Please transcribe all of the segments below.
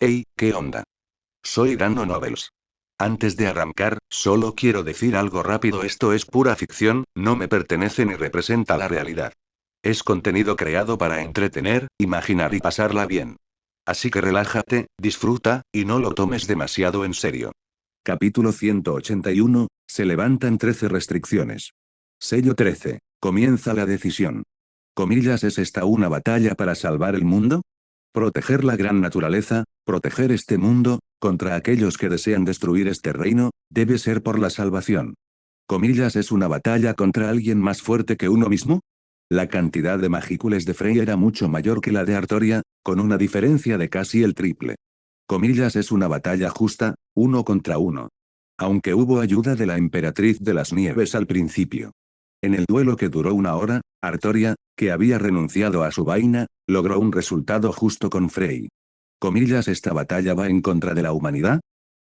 Hey, ¿qué onda? Soy Dando Novels. Antes de arrancar, solo quiero decir algo rápido: esto es pura ficción, no me pertenece ni representa la realidad. Es contenido creado para entretener, imaginar y pasarla bien. Así que relájate, disfruta, y no lo tomes demasiado en serio. Capítulo 181, se levantan 13 restricciones. Sello 13. Comienza la decisión. Comillas, ¿es esta una batalla para salvar el mundo? Proteger la gran naturaleza, proteger este mundo, contra aquellos que desean destruir este reino, debe ser por la salvación. Comillas, ¿es una batalla contra alguien más fuerte que uno mismo? La cantidad de magícules de Frey era mucho mayor que la de Artoria, con una diferencia de casi el triple. Comillas, es una batalla justa, uno contra uno. Aunque hubo ayuda de la emperatriz de las nieves al principio. En el duelo que duró una hora, Artoria, que había renunciado a su vaina, logró un resultado justo con Frey. Comillas, ¿esta batalla va en contra de la humanidad?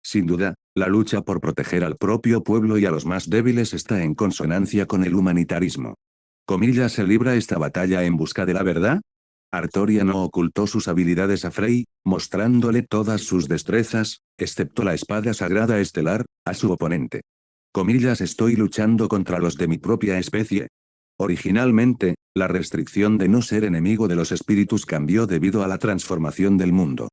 Sin duda, la lucha por proteger al propio pueblo y a los más débiles está en consonancia con el humanitarismo. Comillas, ¿se libra esta batalla en busca de la verdad? Artoria no ocultó sus habilidades a Frey, mostrándole todas sus destrezas, excepto la espada sagrada estelar, a su oponente. Comillas, ¿estoy luchando contra los de mi propia especie? Originalmente, la restricción de no ser enemigo de los espíritus cambió debido a la transformación del mundo.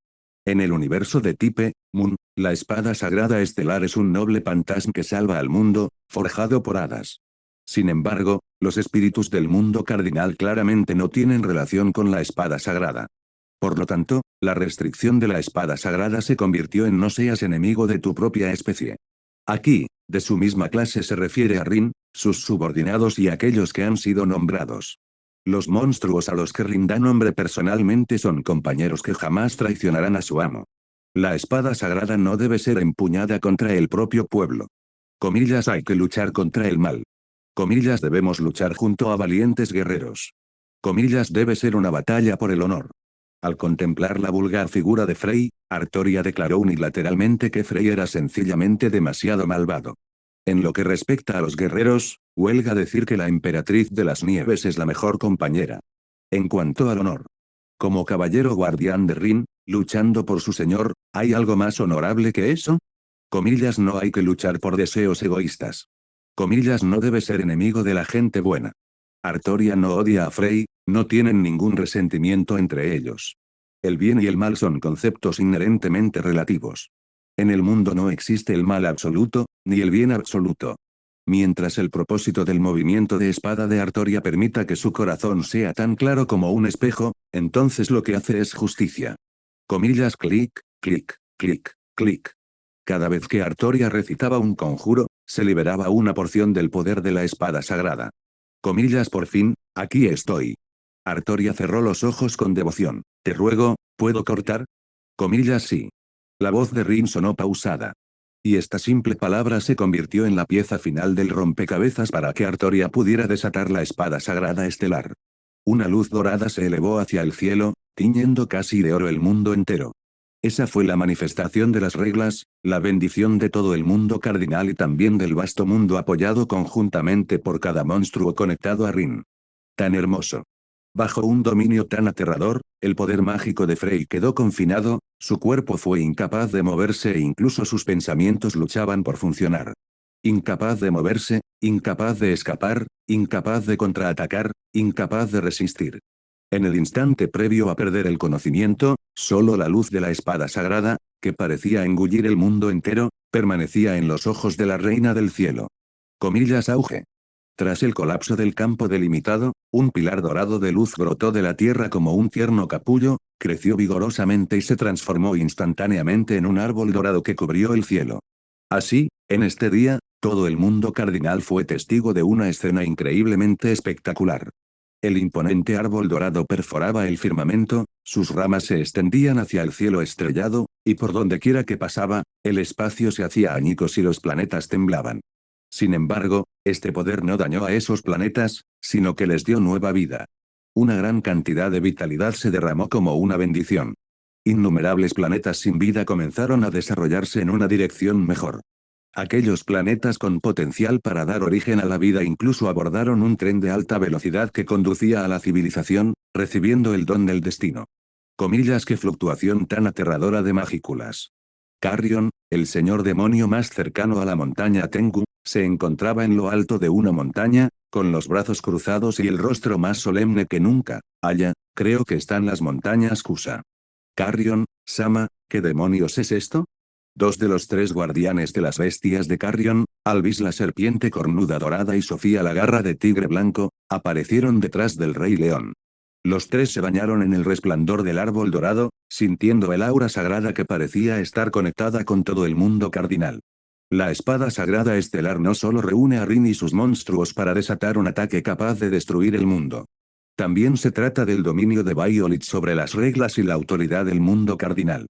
En el universo de Type, Moon, la espada sagrada estelar es un noble fantasma que salva al mundo, forjado por hadas. Sin embargo, los espíritus del mundo cardinal claramente no tienen relación con la espada sagrada. Por lo tanto, la restricción de la espada sagrada se convirtió en no seas enemigo de tu propia especie. Aquí, de su misma clase se refiere a Rin, sus subordinados y aquellos que han sido nombrados. Los monstruos a los que Rin da nombre personalmente son compañeros que jamás traicionarán a su amo. La espada sagrada no debe ser empuñada contra el propio pueblo. Comillas, hay que luchar contra el mal. Comillas, debemos luchar junto a valientes guerreros. Comillas, debe ser una batalla por el honor. Al contemplar la vulgar figura de Frey, Artoria declaró unilateralmente que Frey era sencillamente demasiado malvado. En lo que respecta a los guerreros, huelga decir que la emperatriz de las nieves es la mejor compañera. En cuanto al honor. Como caballero guardián de Rin, luchando por su señor, ¿hay algo más honorable que eso? Comillas, no hay que luchar por deseos egoístas. Comillas, no debe ser enemigo de la gente buena. Artoria no odia a Frey, no tienen ningún resentimiento entre ellos. El bien y el mal son conceptos inherentemente relativos. En el mundo no existe el mal absoluto, ni el bien absoluto. Mientras el propósito del movimiento de espada de Artoria permita que su corazón sea tan claro como un espejo, entonces lo que hace es justicia. Comillas, clic, clic, clic, clic. Cada vez que Artoria recitaba un conjuro, se liberaba una porción del poder de la espada sagrada. Comillas, por fin, aquí estoy. Artoria cerró los ojos con devoción. Te ruego, ¿puedo cortar? Comillas, sí. La voz de Rin sonó pausada. Y esta simple palabra se convirtió en la pieza final del rompecabezas para que Artoria pudiera desatar la espada sagrada estelar. Una luz dorada se elevó hacia el cielo, tiñendo casi de oro el mundo entero. Esa fue la manifestación de las reglas, la bendición de todo el mundo cardinal y también del vasto mundo apoyado conjuntamente por cada monstruo conectado a Rin. Tan hermoso. Bajo un dominio tan aterrador, el poder mágico de Frey quedó confinado, su cuerpo fue incapaz de moverse e incluso sus pensamientos luchaban por funcionar. Incapaz de moverse, incapaz de escapar, incapaz de contraatacar, incapaz de resistir. En el instante previo a perder el conocimiento, solo la luz de la espada sagrada, que parecía engullir el mundo entero, permanecía en los ojos de la reina del cielo. Comillas, auge. Tras el colapso del campo delimitado, un pilar dorado de luz brotó de la tierra como un tierno capullo, creció vigorosamente y se transformó instantáneamente en un árbol dorado que cubrió el cielo. Así, en este día, todo el mundo cardinal fue testigo de una escena increíblemente espectacular. El imponente árbol dorado perforaba el firmamento, sus ramas se extendían hacia el cielo estrellado, y por dondequiera que pasaba, el espacio se hacía añicos y los planetas temblaban. Sin embargo, este poder no dañó a esos planetas, sino que les dio nueva vida. Una gran cantidad de vitalidad se derramó como una bendición. Innumerables planetas sin vida comenzaron a desarrollarse en una dirección mejor. Aquellos planetas con potencial para dar origen a la vida incluso abordaron un tren de alta velocidad que conducía a la civilización, recibiendo el don del destino. Comillas, qué fluctuación tan aterradora de magículas. Carrion, el señor demonio más cercano a la montaña Tengu, se encontraba en lo alto de una montaña, con los brazos cruzados y el rostro más solemne que nunca. Allá, creo que están las montañas Kusa. Carrion, Sama, ¿qué demonios es esto? Dos de los tres guardianes de las bestias de Carrion, Alvis la serpiente cornuda dorada y Sofía la garra de tigre blanco, aparecieron detrás del rey león. Los tres se bañaron en el resplandor del árbol dorado, sintiendo el aura sagrada que parecía estar conectada con todo el mundo cardinal. La espada sagrada estelar no solo reúne a Rin y sus monstruos para desatar un ataque capaz de destruir el mundo. También se trata del dominio de Violet sobre las reglas y la autoridad del mundo cardinal.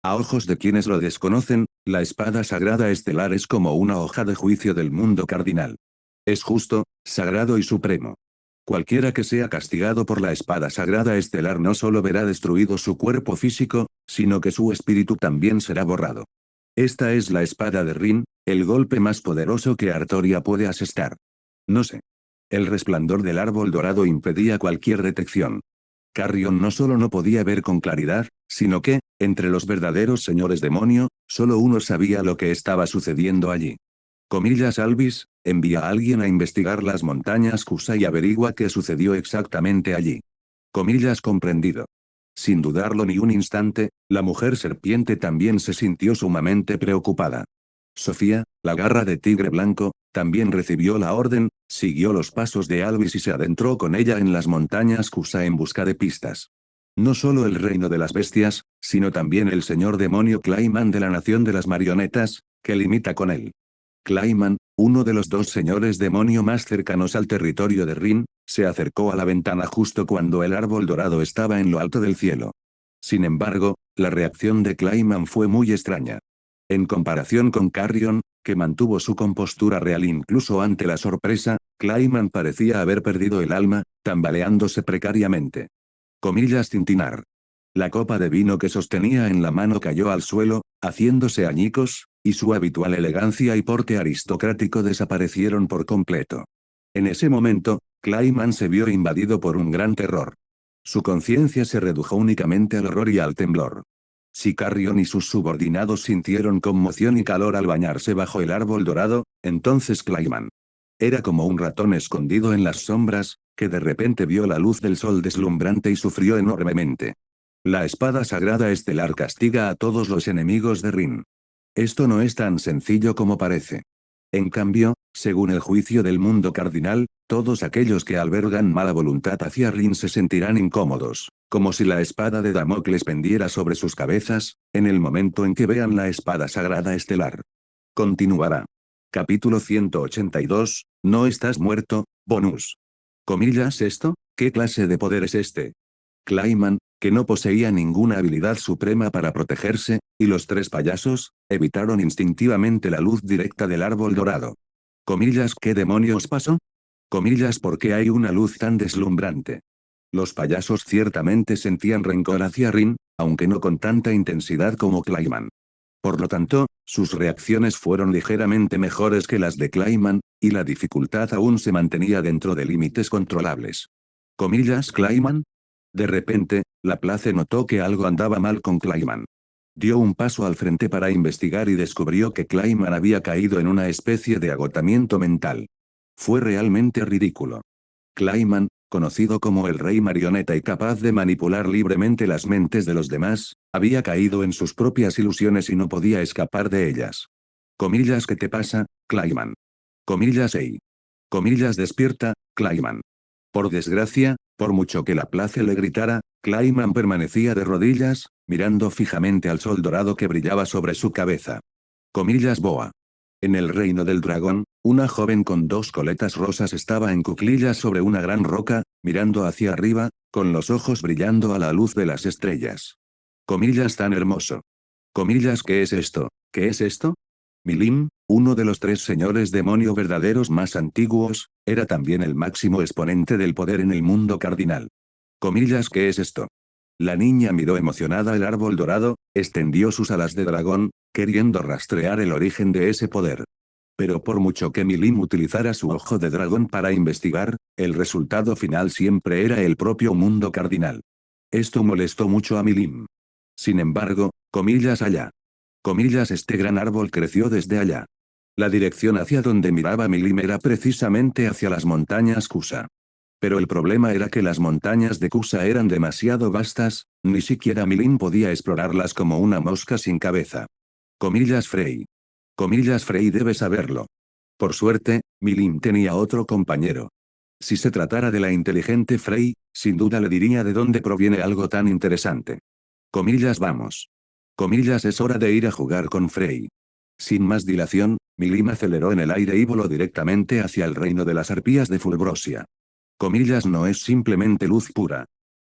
A ojos de quienes lo desconocen, la espada sagrada estelar es como una hoja de juicio del mundo cardinal. Es justo, sagrado y supremo. Cualquiera que sea castigado por la espada sagrada estelar no solo verá destruido su cuerpo físico, sino que su espíritu también será borrado. Esta es la espada de Rin, el golpe más poderoso que Artoria puede asestar. No sé. El resplandor del árbol dorado impedía cualquier detección. Carrion no solo no podía ver con claridad, sino que, entre los verdaderos señores demonio, solo uno sabía lo que estaba sucediendo allí. Comillas Alvis, envía a alguien a investigar las montañas Kusa y averigua qué sucedió exactamente allí. Comillas comprendido. Sin dudarlo ni un instante, la mujer serpiente también se sintió sumamente preocupada. Sofía, la garra de tigre blanco, también recibió la orden, siguió los pasos de Alvis y se adentró con ella en las montañas Kusa en busca de pistas. No solo el reino de las bestias, sino también el señor demonio Clayman de la nación de las marionetas, que limita con él. Clayman, uno de los dos señores demonio más cercanos al territorio de Rin, se acercó a la ventana justo cuando el árbol dorado estaba en lo alto del cielo. Sin embargo, la reacción de Clayman fue muy extraña. En comparación con Carrion, que mantuvo su compostura real incluso ante la sorpresa, Clayman parecía haber perdido el alma, tambaleándose precariamente. Comillas tintinar. La copa de vino que sostenía en la mano cayó al suelo, haciéndose añicos, y su habitual elegancia y porte aristocrático desaparecieron por completo. En ese momento, Clayman se vio invadido por un gran terror. Su conciencia se redujo únicamente al horror y al temblor. Si Carrion y sus subordinados sintieron conmoción y calor al bañarse bajo el árbol dorado, entonces Clayman era como un ratón escondido en las sombras, que de repente vio la luz del sol deslumbrante y sufrió enormemente. La espada sagrada estelar castiga a todos los enemigos de Rin. Esto no es tan sencillo como parece. En cambio, según el juicio del mundo cardinal, todos aquellos que albergan mala voluntad hacia Rin se sentirán incómodos, como si la espada de Damocles pendiera sobre sus cabezas, en el momento en que vean la espada sagrada estelar. Continuará. Capítulo 182, no estás muerto, bonus. Comillas esto, ¿qué clase de poder es este? Clayman, que no poseía ninguna habilidad suprema para protegerse, y los tres payasos, evitaron instintivamente la luz directa del árbol dorado. Comillas, ¿qué demonios pasó? Comillas, ¿por qué hay una luz tan deslumbrante? Los payasos ciertamente sentían rencor hacia Rin, aunque no con tanta intensidad como Clayman. Por lo tanto, sus reacciones fueron ligeramente mejores que las de Clayman, y la dificultad aún se mantenía dentro de límites controlables. Comillas, Clayman. De repente, Laplace notó que algo andaba mal con Clayman. Dio un paso al frente para investigar y descubrió que Clayman había caído en una especie de agotamiento mental. Fue realmente ridículo. Clayman, conocido como el rey marioneta y capaz de manipular libremente las mentes de los demás, había caído en sus propias ilusiones y no podía escapar de ellas. Comillas, ¿qué te pasa, Clayman? Comillas, ey. Comillas, despierta, Clayman. Por desgracia, por mucho que Laplace le gritara, Clayman permanecía de rodillas, mirando fijamente al sol dorado que brillaba sobre su cabeza. Comillas, boa. En el reino del dragón, una joven con dos coletas rosas estaba en cuclillas sobre una gran roca, mirando hacia arriba, con los ojos brillando a la luz de las estrellas. Comillas, tan hermoso. Comillas, ¿qué es esto? ¿Qué es esto? Milim, uno de los tres señores demonio verdaderos más antiguos, era también el máximo exponente del poder en el mundo cardinal. Comillas, ¿qué es esto? La niña miró emocionada el árbol dorado, extendió sus alas de dragón, queriendo rastrear el origen de ese poder. Pero por mucho que Milim utilizara su ojo de dragón para investigar, el resultado final siempre era el propio mundo cardinal. Esto molestó mucho a Milim. Sin embargo, comillas allá. Comillas este gran árbol creció desde allá. La dirección hacia donde miraba Milim era precisamente hacia las montañas Kusa. Pero el problema era que las montañas de Kusa eran demasiado vastas, ni siquiera Milim podía explorarlas como una mosca sin cabeza. Comillas Frey. Comillas Frey debe saberlo. Por suerte, Milim tenía otro compañero. Si se tratara de la inteligente Frey, sin duda le diría de dónde proviene algo tan interesante. Comillas vamos. Comillas es hora de ir a jugar con Frey. Sin más dilación, Milim aceleró en el aire y voló directamente hacia el reino de las arpías de Fulbrosia. Comillas no es simplemente luz pura.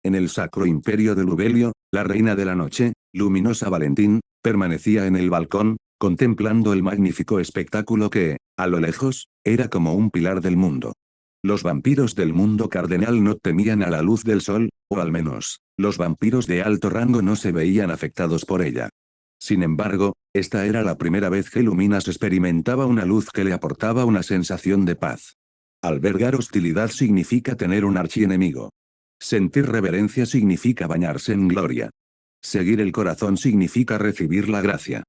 En el sacro imperio de Lubelio, la reina de la noche, luminosa Valentín, permanecía en el balcón, contemplando el magnífico espectáculo que, a lo lejos, era como un pilar del mundo. Los vampiros del mundo cardenal no temían a la luz del sol, o al menos, los vampiros de alto rango no se veían afectados por ella. Sin embargo, esta era la primera vez que Luminas experimentaba una luz que le aportaba una sensación de paz. Albergar hostilidad significa tener un archienemigo. Sentir reverencia significa bañarse en gloria. Seguir el corazón significa recibir la gracia.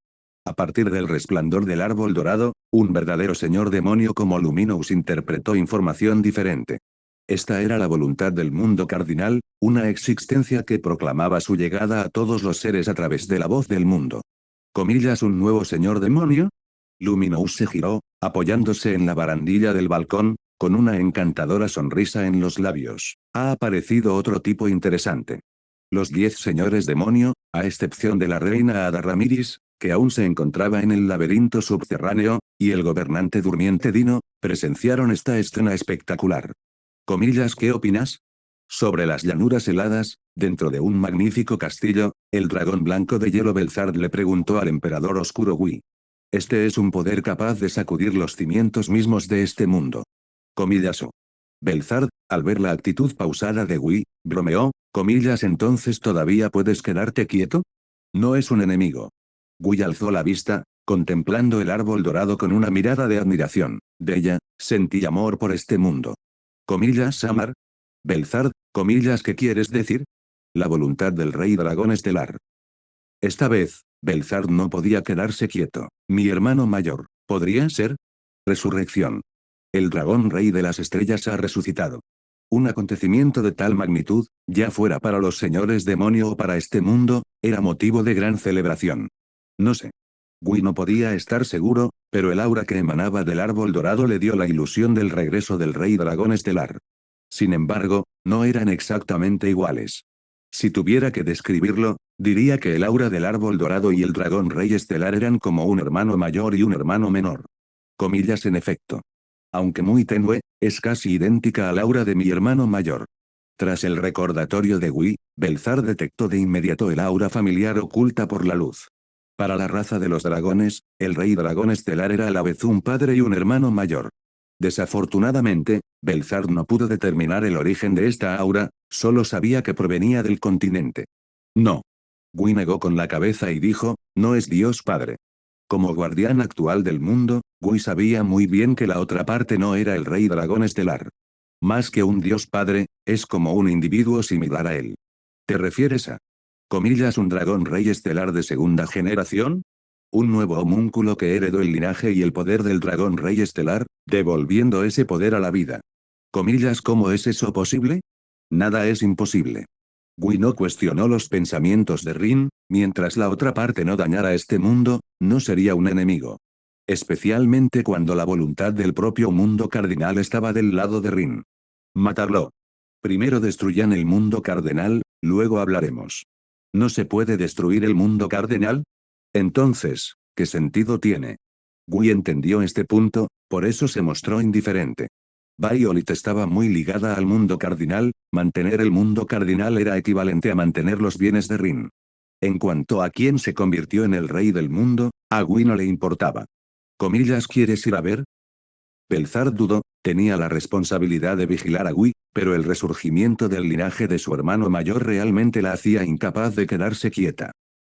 A partir del resplandor del árbol dorado, un verdadero señor demonio como Luminous interpretó información diferente. Esta era la voluntad del mundo cardinal, una existencia que proclamaba su llegada a todos los seres a través de la voz del mundo. Comillas un nuevo señor demonio. Luminous se giró, apoyándose en la barandilla del balcón, con una encantadora sonrisa en los labios. Ha aparecido otro tipo interesante. Los 10 señores demonio, a excepción de la reina Ada Ramiris, que aún se encontraba en el laberinto subterráneo, y el gobernante durmiente Dino, presenciaron esta escena espectacular. Comillas ¿qué opinas? Sobre las llanuras heladas, dentro de un magnífico castillo, el dragón blanco de hielo Belzard le preguntó al emperador oscuro Wi. Este es un poder capaz de sacudir los cimientos mismos de este mundo. Comillas o. Belzard, al ver la actitud pausada de Wi, bromeó, comillas entonces todavía puedes quedarte quieto. No es un enemigo. Wi alzó la vista, contemplando el árbol dorado con una mirada de admiración. De ella, sentí amor por este mundo. Comillas Samar. Belzard, comillas ¿qué quieres decir? La voluntad del rey dragón estelar. Esta vez, Belzard no podía quedarse quieto. Mi hermano mayor, ¿podría ser? Resurrección. El dragón rey de las estrellas ha resucitado. Un acontecimiento de tal magnitud, ya fuera para los señores demonio o para este mundo, era motivo de gran celebración. No sé. Wi no podía estar seguro, pero el aura que emanaba del árbol dorado le dio la ilusión del regreso del rey dragón estelar. Sin embargo, no eran exactamente iguales. Si tuviera que describirlo, diría que el aura del árbol dorado y el dragón rey estelar eran como un hermano mayor y un hermano menor. Comillas en efecto. Aunque muy tenue, es casi idéntica al aura de mi hermano mayor. Tras el recordatorio de Wi, Belzard detectó de inmediato el aura familiar oculta por la luz. Para la raza de los dragones, el rey dragón estelar era a la vez un padre y un hermano mayor. Desafortunadamente, Belzard no pudo determinar el origen de esta aura, solo sabía que provenía del continente. No. Wi negó con la cabeza y dijo, no es Dios Padre. Como guardián actual del mundo, Wi sabía muy bien que la otra parte no era el rey dragón estelar. Más que un Dios Padre, es como un individuo similar a él. ¿Te refieres a, comillas, un dragón rey estelar de segunda generación? Un nuevo homúnculo que heredó el linaje y el poder del dragón rey estelar, devolviendo ese poder a la vida. Comillas, ¿cómo es eso posible? Nada es imposible. Wi no cuestionó los pensamientos de Rin, mientras la otra parte no dañara este mundo, no sería un enemigo. Especialmente cuando la voluntad del propio mundo cardinal estaba del lado de Rin. Matarlo. Primero destruyan el mundo cardenal, luego hablaremos. ¿No se puede destruir el mundo cardenal? Entonces, ¿qué sentido tiene? Wi entendió este punto, por eso se mostró indiferente. Violet estaba muy ligada al mundo cardinal, mantener el mundo cardinal era equivalente a mantener los bienes de Rin. En cuanto a quién se convirtió en el rey del mundo, a Wi no le importaba. Comillas ¿quieres ir a ver? Belzard dudó, tenía la responsabilidad de vigilar a Wi, pero el resurgimiento del linaje de su hermano mayor realmente la hacía incapaz de quedarse quieta.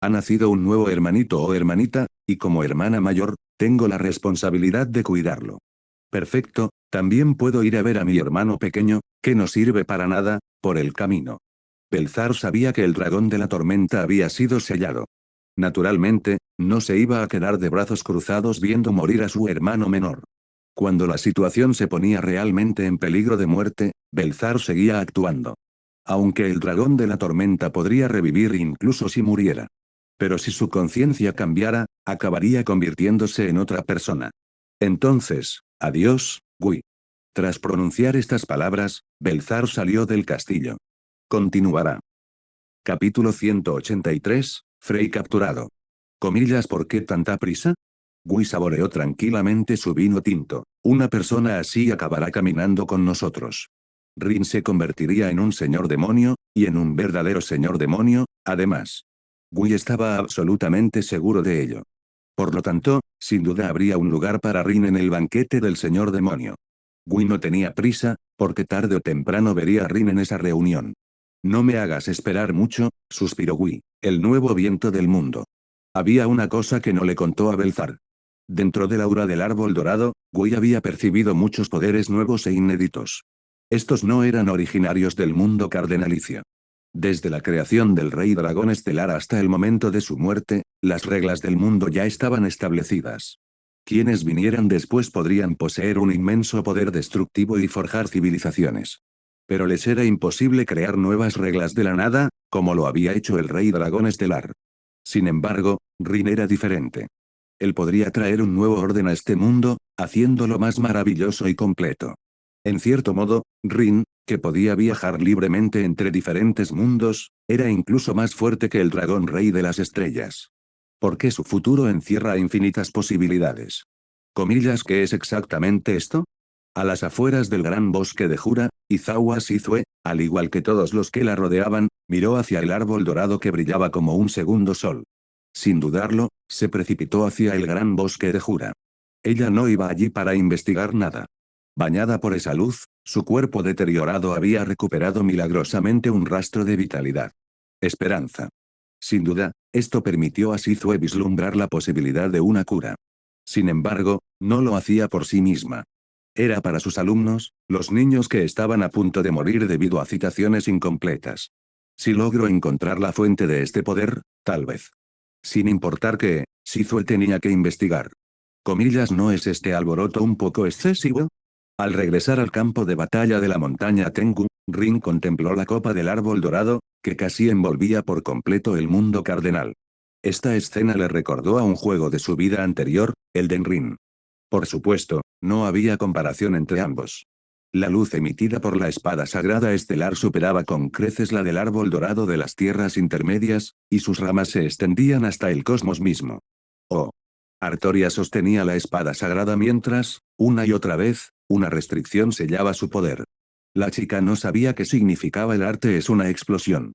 Ha nacido un nuevo hermanito o hermanita, y como hermana mayor, tengo la responsabilidad de cuidarlo. Perfecto, también puedo ir a ver a mi hermano pequeño, que no sirve para nada, por el camino. Belzar sabía que el dragón de la tormenta había sido sellado. Naturalmente, no se iba a quedar de brazos cruzados viendo morir a su hermano menor. Cuando la situación se ponía realmente en peligro de muerte, Belzar seguía actuando. Aunque el dragón de la tormenta podría revivir incluso si muriera. Pero si su conciencia cambiara, acabaría convirtiéndose en otra persona. Entonces, adiós, Gui. Tras pronunciar estas palabras, Belzar salió del castillo. Continuará. Capítulo 183, Frey capturado. Comillas, ¿por qué tanta prisa? Gui saboreó tranquilamente su vino tinto. Una persona así acabará caminando con nosotros. Rin se convertiría en un señor demonio, y en un verdadero señor demonio, además. Gui estaba absolutamente seguro de ello. Por lo tanto, sin duda habría un lugar para Rin en el banquete del señor demonio. Gui no tenía prisa, porque tarde o temprano vería a Rin en esa reunión. No me hagas esperar mucho, suspiró Gui, el nuevo viento del mundo. Había una cosa que no le contó a Belzar. Dentro del aura del árbol dorado, Gui había percibido muchos poderes nuevos e inéditos. Estos no eran originarios del mundo cardenalicio. Desde la creación del rey dragón estelar hasta el momento de su muerte, las reglas del mundo ya estaban establecidas. Quienes vinieran después podrían poseer un inmenso poder destructivo y forjar civilizaciones. Pero les era imposible crear nuevas reglas de la nada, como lo había hecho el rey dragón estelar. Sin embargo, Rin era diferente. Él podría traer un nuevo orden a este mundo, haciéndolo más maravilloso y completo. En cierto modo, Rin, que podía viajar libremente entre diferentes mundos, era incluso más fuerte que el dragón rey de las estrellas. Porque su futuro encierra infinitas posibilidades. Comillas, ¿qué es exactamente esto? A las afueras del gran bosque de Jura, Izawa Sizue, al igual que todos los que la rodeaban, miró hacia el árbol dorado que brillaba como un segundo sol. Sin dudarlo, se precipitó hacia el gran bosque de Jura. Ella no iba allí para investigar nada. Bañada por esa luz, su cuerpo deteriorado había recuperado milagrosamente un rastro de vitalidad. Esperanza. Sin duda, esto permitió a Sizue vislumbrar la posibilidad de una cura. Sin embargo, no lo hacía por sí misma. Era para sus alumnos, los niños que estaban a punto de morir debido a citaciones incompletas. Si logro encontrar la fuente de este poder, tal vez. Sin importar que, Sizue tenía que investigar. Comillas, ¿no es este alboroto un poco excesivo? Al regresar al campo de batalla de la montaña Tengu, Rin contempló la copa del árbol dorado, que casi envolvía por completo el mundo cardenal. Esta escena le recordó a un juego de su vida anterior, Elden Ring. Por supuesto, no había comparación entre ambos. La luz emitida por la espada sagrada estelar superaba con creces la del árbol dorado de las tierras intermedias, y sus ramas se extendían hasta el cosmos mismo. Oh. Artoria sostenía la espada sagrada mientras, una y otra vez, una restricción sellaba su poder. La chica no sabía qué significaba el arte es una explosión.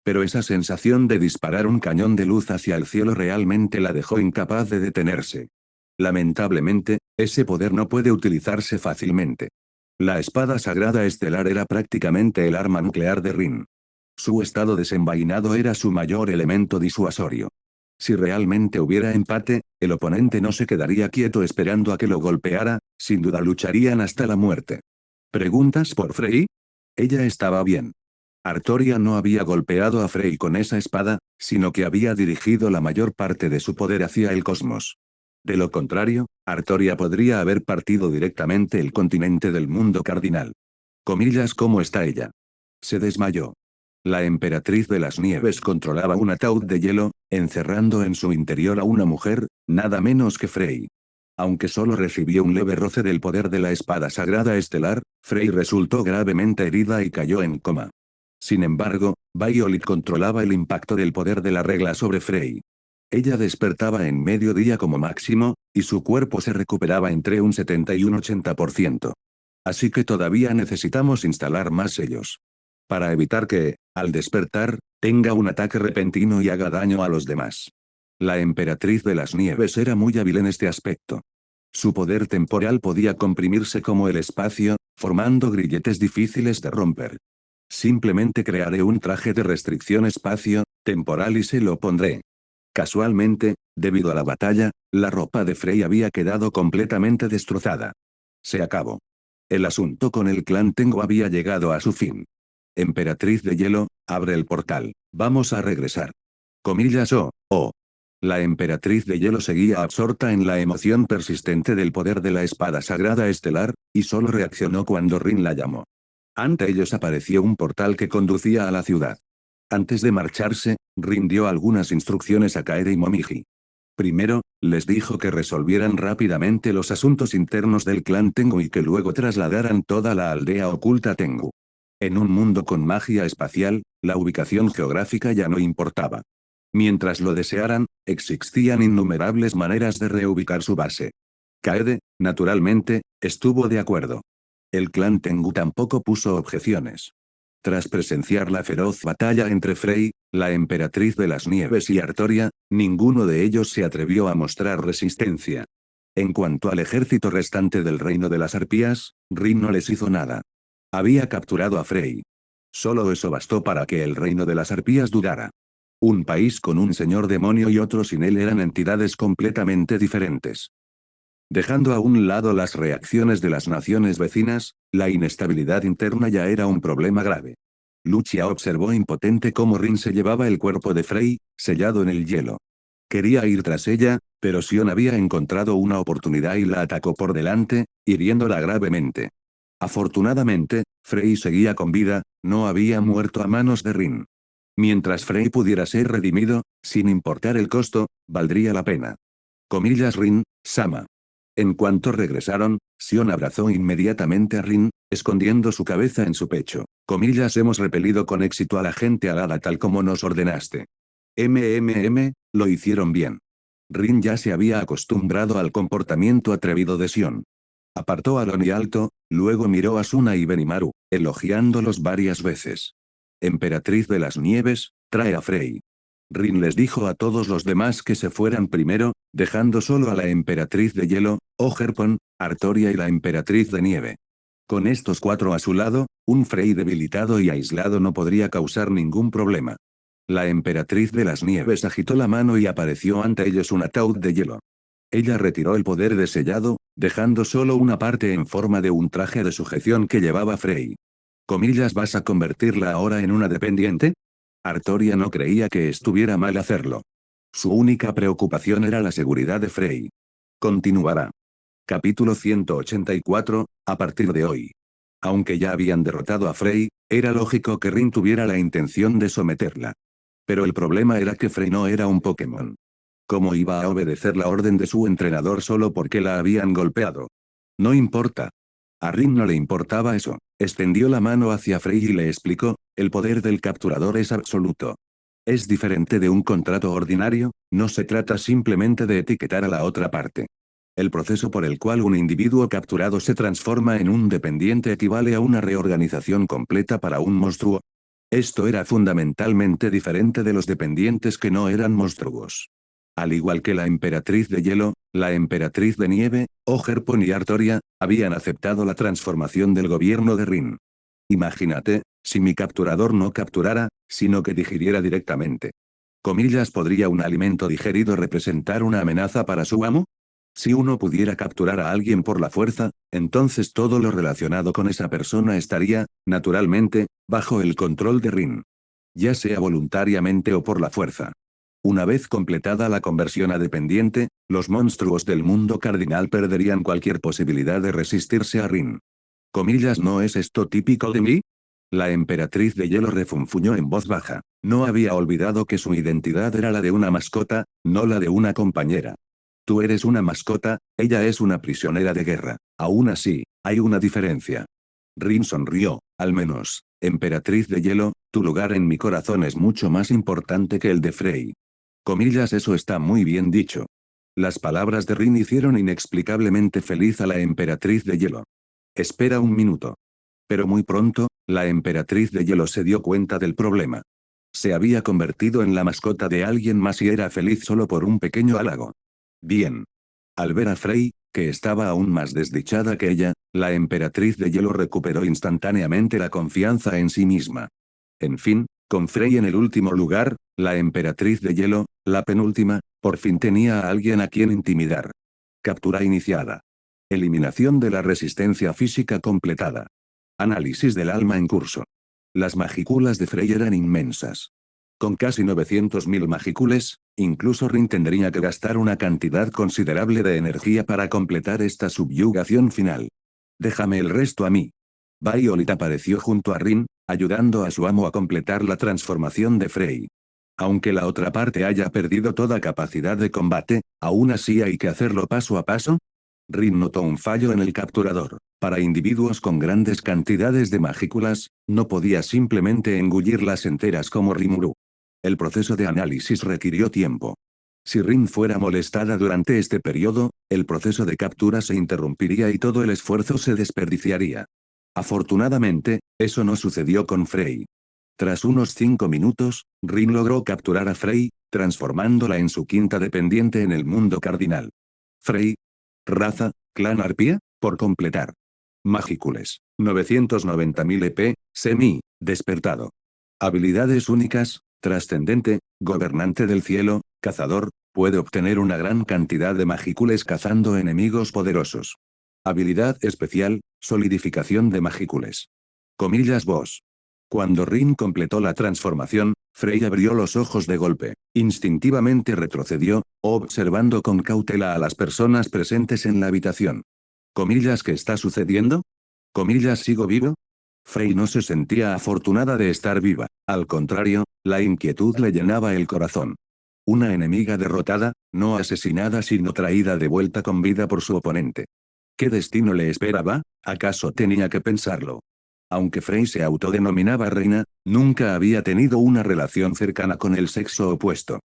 Pero esa sensación de disparar un cañón de luz hacia el cielo realmente la dejó incapaz de detenerse. Lamentablemente, ese poder no puede utilizarse fácilmente. La espada sagrada estelar era prácticamente el arma nuclear de Rin. Su estado desenvainado era su mayor elemento disuasorio. Si realmente hubiera empate, el oponente no se quedaría quieto esperando a que lo golpeara, sin duda lucharían hasta la muerte. ¿Preguntas por Frey? Ella estaba bien. Artoria no había golpeado a Frey con esa espada, sino que había dirigido la mayor parte de su poder hacia el cosmos. De lo contrario, Artoria podría haber partido directamente el continente del mundo cardinal. Comillas, ¿cómo está ella? Se desmayó. La emperatriz de las nieves controlaba un ataúd de hielo, encerrando en su interior a una mujer, nada menos que Frey. Aunque solo recibió un leve roce del poder de la espada sagrada estelar, Frey resultó gravemente herida y cayó en coma. Sin embargo, Violet controlaba el impacto del poder de la regla sobre Frey. Ella despertaba en mediodía como máximo, y su cuerpo se recuperaba entre un 70 y un 80%. Así que todavía necesitamos instalar más sellos. Para evitar que, al despertar, tenga un ataque repentino y haga daño a los demás. La emperatriz de las nieves era muy hábil en este aspecto. Su poder temporal podía comprimirse como el espacio, formando grilletes difíciles de romper. Simplemente crearé un traje de restricción espacio-temporal y se lo pondré. Casualmente, debido a la batalla, la ropa de Frey había quedado completamente destrozada. Se acabó. El asunto con el clan Tengu había llegado a su fin. Emperatriz de hielo, abre el portal. Vamos a regresar. Comillas oh. La emperatriz de hielo seguía absorta en la emoción persistente del poder de la espada sagrada estelar, y solo reaccionó cuando Rin la llamó. Ante ellos apareció un portal que conducía a la ciudad. Antes de marcharse, Rin dio algunas instrucciones a Kaede y Momiji. Primero, les dijo que resolvieran rápidamente los asuntos internos del clan Tengu y que luego trasladaran toda la aldea oculta Tengu. En un mundo con magia espacial, la ubicación geográfica ya no importaba. Mientras lo desearan, existían innumerables maneras de reubicar su base. Kaede, naturalmente, estuvo de acuerdo. El clan Tengu tampoco puso objeciones. Tras presenciar la feroz batalla entre Frey, la emperatriz de las nieves y Artoria, ninguno de ellos se atrevió a mostrar resistencia. En cuanto al ejército restante del reino de las arpías, Rin no les hizo nada. Había capturado a Frey. Solo eso bastó para que el reino de las arpías dudara. Un país con un señor demonio y otro sin él eran entidades completamente diferentes. Dejando a un lado las reacciones de las naciones vecinas, la inestabilidad interna ya era un problema grave. Lucia observó impotente cómo Rin se llevaba el cuerpo de Frey, sellado en el hielo. Quería ir tras ella, pero Sion había encontrado una oportunidad y la atacó por delante, hiriéndola gravemente. Afortunadamente, Frey seguía con vida, no había muerto a manos de Rin. Mientras Frey pudiera ser redimido, sin importar el costo, valdría la pena. Comillas Rin, Sama. En cuanto regresaron, Sion abrazó inmediatamente a Rin, escondiendo su cabeza en su pecho. Comillas hemos repelido con éxito a la gente alada tal como nos ordenaste. Lo hicieron bien. Rin ya se había acostumbrado al comportamiento atrevido de Sion. Apartó a Loni alto, luego miró a Suna y Benimaru, elogiándolos varias veces. Emperatriz de las nieves, trae a Frey. Rin les dijo a todos los demás que se fueran primero, dejando solo a la emperatriz de hielo, Ogerpon, Artoria y la emperatriz de nieve. Con estos cuatro a su lado, un Frey debilitado y aislado no podría causar ningún problema. La emperatriz de las nieves agitó la mano y apareció ante ellos un ataúd de hielo. Ella retiró el poder de sellado, dejando solo una parte en forma de un traje de sujeción que llevaba Frey. Comillas ¿vas a convertirla ahora en una dependiente? Artoria no creía que estuviera mal hacerlo. Su única preocupación era la seguridad de Frey. Continuará. Capítulo 184, a partir de hoy. Aunque ya habían derrotado a Frey, era lógico que Rin tuviera la intención de someterla. Pero el problema era que Frey no era un Pokémon. ¿Cómo iba a obedecer la orden de su entrenador solo porque la habían golpeado? No importa. A Rin no le importaba eso. Extendió la mano hacia Frey y le explicó, el poder del capturador es absoluto. Es diferente de un contrato ordinario, no se trata simplemente de etiquetar a la otra parte. El proceso por el cual un individuo capturado se transforma en un dependiente equivale a una reorganización completa para un monstruo. Esto era fundamentalmente diferente de los dependientes que no eran monstruos. Al igual que la emperatriz de hielo, la emperatriz de nieve, Ogerpon y Artoria, habían aceptado la transformación del gobierno de Rin. Imagínate, si mi capturador no capturara, sino que digiriera directamente. Comillas ¿podría un alimento digerido representar una amenaza para su amo? Si uno pudiera capturar a alguien por la fuerza, entonces todo lo relacionado con esa persona estaría, naturalmente, bajo el control de Rin. Ya sea voluntariamente o por la fuerza. Una vez completada la conversión a dependiente, los monstruos del mundo cardinal perderían cualquier posibilidad de resistirse a Rin. Comillas ¿no es esto típico de mí? La emperatriz de hielo refunfuñó en voz baja. No había olvidado que su identidad era la de una mascota, no la de una compañera. Tú eres una mascota, ella es una prisionera de guerra. Aún así, hay una diferencia. Rin sonrió, al menos, emperatriz de hielo, tu lugar en mi corazón es mucho más importante que el de Frey. Comillas eso está muy bien dicho. Las palabras de Rin hicieron inexplicablemente feliz a la emperatriz de hielo. Espera un minuto. Pero muy pronto, la emperatriz de hielo se dio cuenta del problema. Se había convertido en la mascota de alguien más y era feliz solo por un pequeño halago. Bien. Al ver a Frey, que estaba aún más desdichada que ella, la emperatriz de hielo recuperó instantáneamente la confianza en sí misma. En fin, con Frey en el último lugar, la emperatriz de hielo, la penúltima, por fin tenía a alguien a quien intimidar. Captura iniciada. Eliminación de la resistencia física completada. Análisis del alma en curso. Las magículas de Frey eran inmensas. Con casi 900.000 magícules, incluso Rin tendría que gastar una cantidad considerable de energía para completar esta subyugación final. Déjame el resto a mí. Violet apareció junto a Rin, ayudando a su amo a completar la transformación de Frey. Aunque la otra parte haya perdido toda capacidad de combate, aún así hay que hacerlo paso a paso. Rin notó un fallo en el capturador. Para individuos con grandes cantidades de magículas, no podía simplemente engullirlas enteras como Rimuru. El proceso de análisis requirió tiempo. Si Rin fuera molestada durante este periodo, el proceso de captura se interrumpiría y todo el esfuerzo se desperdiciaría. Afortunadamente, eso no sucedió con Frey. Tras unos 5 minutos, Rin logró capturar a Frey, transformándola en su quinta dependiente en el mundo cardinal. Frey. Raza, clan arpía, por completar. Magícules, 990.000 EP, semi, despertado. Habilidades únicas, trascendente, gobernante del cielo, cazador, puede obtener una gran cantidad de magícules cazando enemigos poderosos. Habilidad especial, solidificación de magícules. Comillas boss. Cuando Rin completó la transformación, Frey abrió los ojos de golpe. Instintivamente retrocedió, observando con cautela a las personas presentes en la habitación. Comillas, ¿qué está sucediendo? Comillas, ¿sigo vivo? Frey no se sentía afortunada de estar viva, al contrario, la inquietud le llenaba el corazón. Una enemiga derrotada, no asesinada sino traída de vuelta con vida por su oponente. ¿Qué destino le esperaba? ¿Acaso tenía que pensarlo? Aunque Frey se autodenominaba reina, nunca había tenido una relación cercana con el sexo opuesto.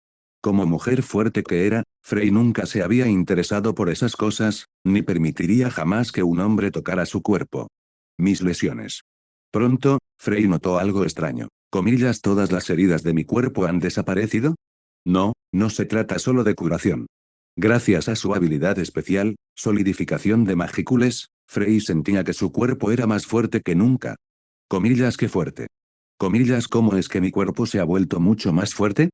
Como mujer fuerte que era, Frey nunca se había interesado por esas cosas, ni permitiría jamás que un hombre tocara su cuerpo. Mis lesiones. Pronto, Frey notó algo extraño. Comillas, ¿todas las heridas de mi cuerpo han desaparecido? No, no se trata solo de curación. Gracias a su habilidad especial, solidificación de magícules, Frey sentía que su cuerpo era más fuerte que nunca. Comillas, qué fuerte. Comillas, ¿cómo es que mi cuerpo se ha vuelto mucho más fuerte?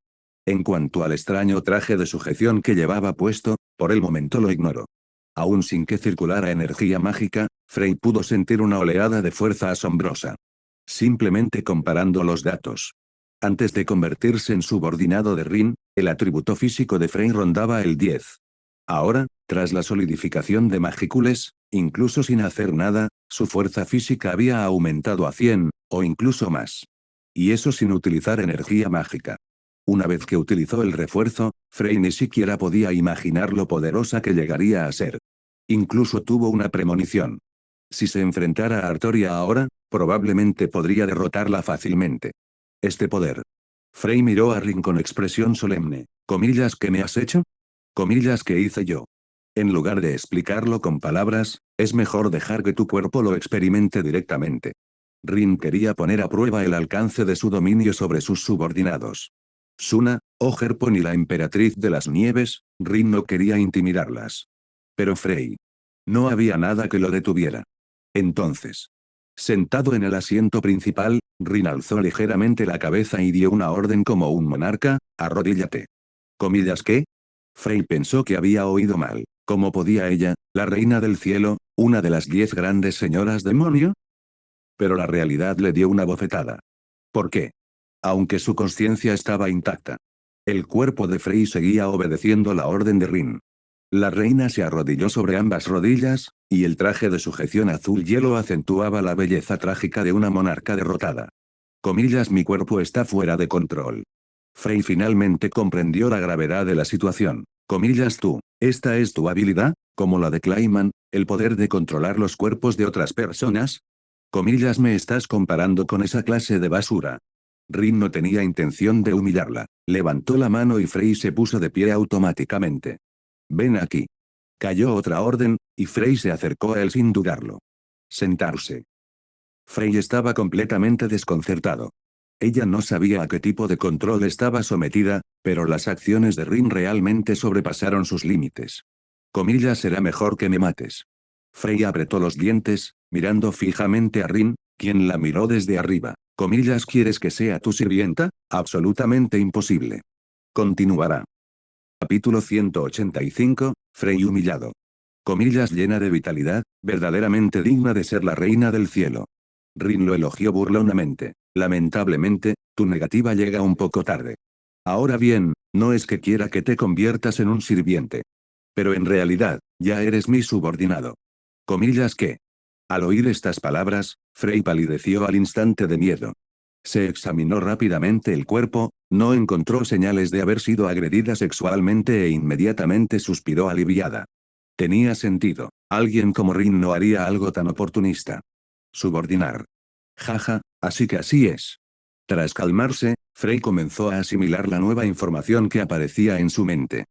En cuanto al extraño traje de sujeción que llevaba puesto, por el momento lo ignoró. Aún sin que circulara energía mágica, Frey pudo sentir una oleada de fuerza asombrosa. Simplemente comparando los datos. Antes de convertirse en subordinado de Rin, el atributo físico de Frey rondaba el 10. Ahora, tras la solidificación de magícules, incluso sin hacer nada, su fuerza física había aumentado a 100, o incluso más. Y eso sin utilizar energía mágica. Una vez que utilizó el refuerzo, Frey ni siquiera podía imaginar lo poderosa que llegaría a ser. Incluso tuvo una premonición. Si se enfrentara a Artoria ahora, probablemente podría derrotarla fácilmente. Este poder. Frey miró a Rin con expresión solemne. Comillas, ¿qué me has hecho? Comillas, ¿qué hice yo? En lugar de explicarlo con palabras, es mejor dejar que tu cuerpo lo experimente directamente. Rin quería poner a prueba el alcance de su dominio sobre sus subordinados. Suna, Ogerpon y la emperatriz de las nieves, Rin no quería intimidarlas. Pero Frey. No había nada que lo detuviera. Entonces. Sentado en el asiento principal, Rin alzó ligeramente la cabeza y dio una orden como un monarca, arrodíllate. Comillas, ¿qué? Frey pensó que había oído mal. ¿Cómo podía ella, la reina del cielo, una de las 10 grandes señoras demonio? Pero la realidad le dio una bofetada. ¿Por qué? Aunque su conciencia estaba intacta. El cuerpo de Frey seguía obedeciendo la orden de Rin. La reina se arrodilló sobre ambas rodillas, y el traje de sujeción azul hielo acentuaba la belleza trágica de una monarca derrotada. Comillas, mi cuerpo está fuera de control. Frey finalmente comprendió la gravedad de la situación. Comillas, ¿esta es tu habilidad, como la de Clayman, el poder de controlar los cuerpos de otras personas? Comillas, ¿me estás comparando con esa clase de basura? Rin no tenía intención de humillarla. Levantó la mano y Frey se puso de pie automáticamente. Ven aquí. Cayó otra orden, y Frey se acercó a él sin dudarlo. Sentarse. Frey estaba completamente desconcertado. Ella no sabía a qué tipo de control estaba sometida, pero las acciones de Rin realmente sobrepasaron sus límites. Comillas, será mejor que me mates. Frey apretó los dientes, mirando fijamente a Rin, quien la miró desde arriba. Comillas, ¿quieres que sea tu sirvienta? Absolutamente imposible. Continuará. Capítulo 185, Frey humillado. Comillas, llena de vitalidad, verdaderamente digna de ser la reina del cielo. Rin lo elogió burlonamente. Lamentablemente, tu negativa llega un poco tarde. Ahora bien, no es que quiera que te conviertas en un sirviente. Pero en realidad, ya eres mi subordinado. Comillas que. Al oír estas palabras, Frey palideció al instante de miedo. Se examinó rápidamente el cuerpo, no encontró señales de haber sido agredida sexualmente e inmediatamente suspiró aliviada. Tenía sentido. Alguien como Rin no haría algo tan oportunista. Subordinar. Jaja, así que así es. Tras calmarse, Frey comenzó a asimilar la nueva información que aparecía en su mente.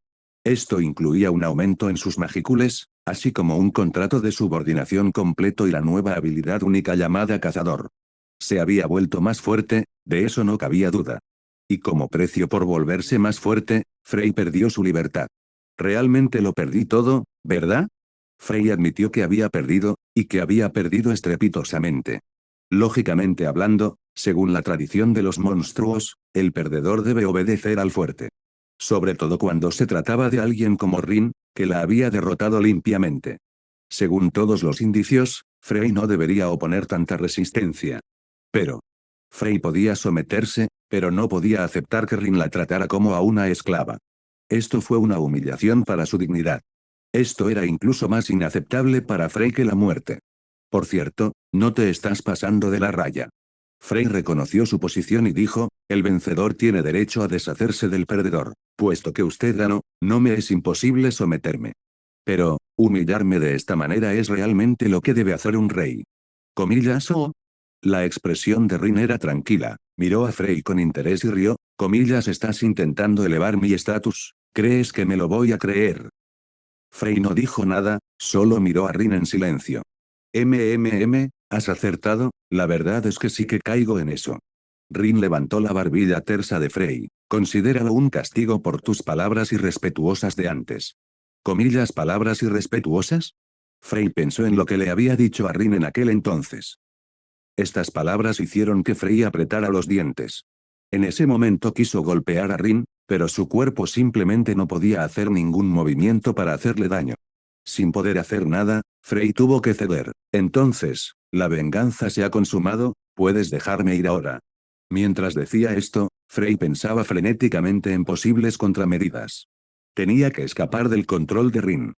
Esto incluía un aumento en sus magicules, así como un contrato de subordinación completo y la nueva habilidad única llamada cazador. Se había vuelto más fuerte, de eso no cabía duda. Y como precio por volverse más fuerte, Frey perdió su libertad. Realmente lo perdí todo, ¿verdad? Frey admitió que había perdido, y que había perdido estrepitosamente. Lógicamente hablando, según la tradición de los monstruos, el perdedor debe obedecer al fuerte. Sobre todo cuando se trataba de alguien como Rin, que la había derrotado limpiamente. Según todos los indicios, Frey no debería oponer tanta resistencia. Pero. Frey podía someterse, pero no podía aceptar que Rin la tratara como a una esclava. Esto fue una humillación para su dignidad. Esto era incluso más inaceptable para Frey que la muerte. Por cierto, no te estás pasando de la raya. Frey reconoció su posición y dijo, el vencedor tiene derecho a deshacerse del perdedor. Puesto que usted ganó, no me es imposible someterme. Pero, humillarme de esta manera es realmente lo que debe hacer un rey. Comillas o. La expresión de Rin era tranquila, miró a Frey con interés y rió, comillas estás intentando elevar mi estatus, ¿crees que me lo voy a creer? Frey no dijo nada, solo miró a Rin en silencio. Has acertado, la verdad es que sí que caigo en eso. Rin levantó la barbilla tersa de Frey, considéralo un castigo por tus palabras irrespetuosas de antes. Comillas palabras irrespetuosas. Frey pensó en lo que le había dicho a Rin en aquel entonces. Estas palabras hicieron que Frey apretara los dientes. En ese momento quiso golpear a Rin, pero su cuerpo simplemente no podía hacer ningún movimiento para hacerle daño. Sin poder hacer nada, Frey tuvo que ceder. Entonces, la venganza se ha consumado, puedes dejarme ir ahora. Mientras decía esto, Frey pensaba frenéticamente en posibles contramedidas. Tenía que escapar del control de Rin.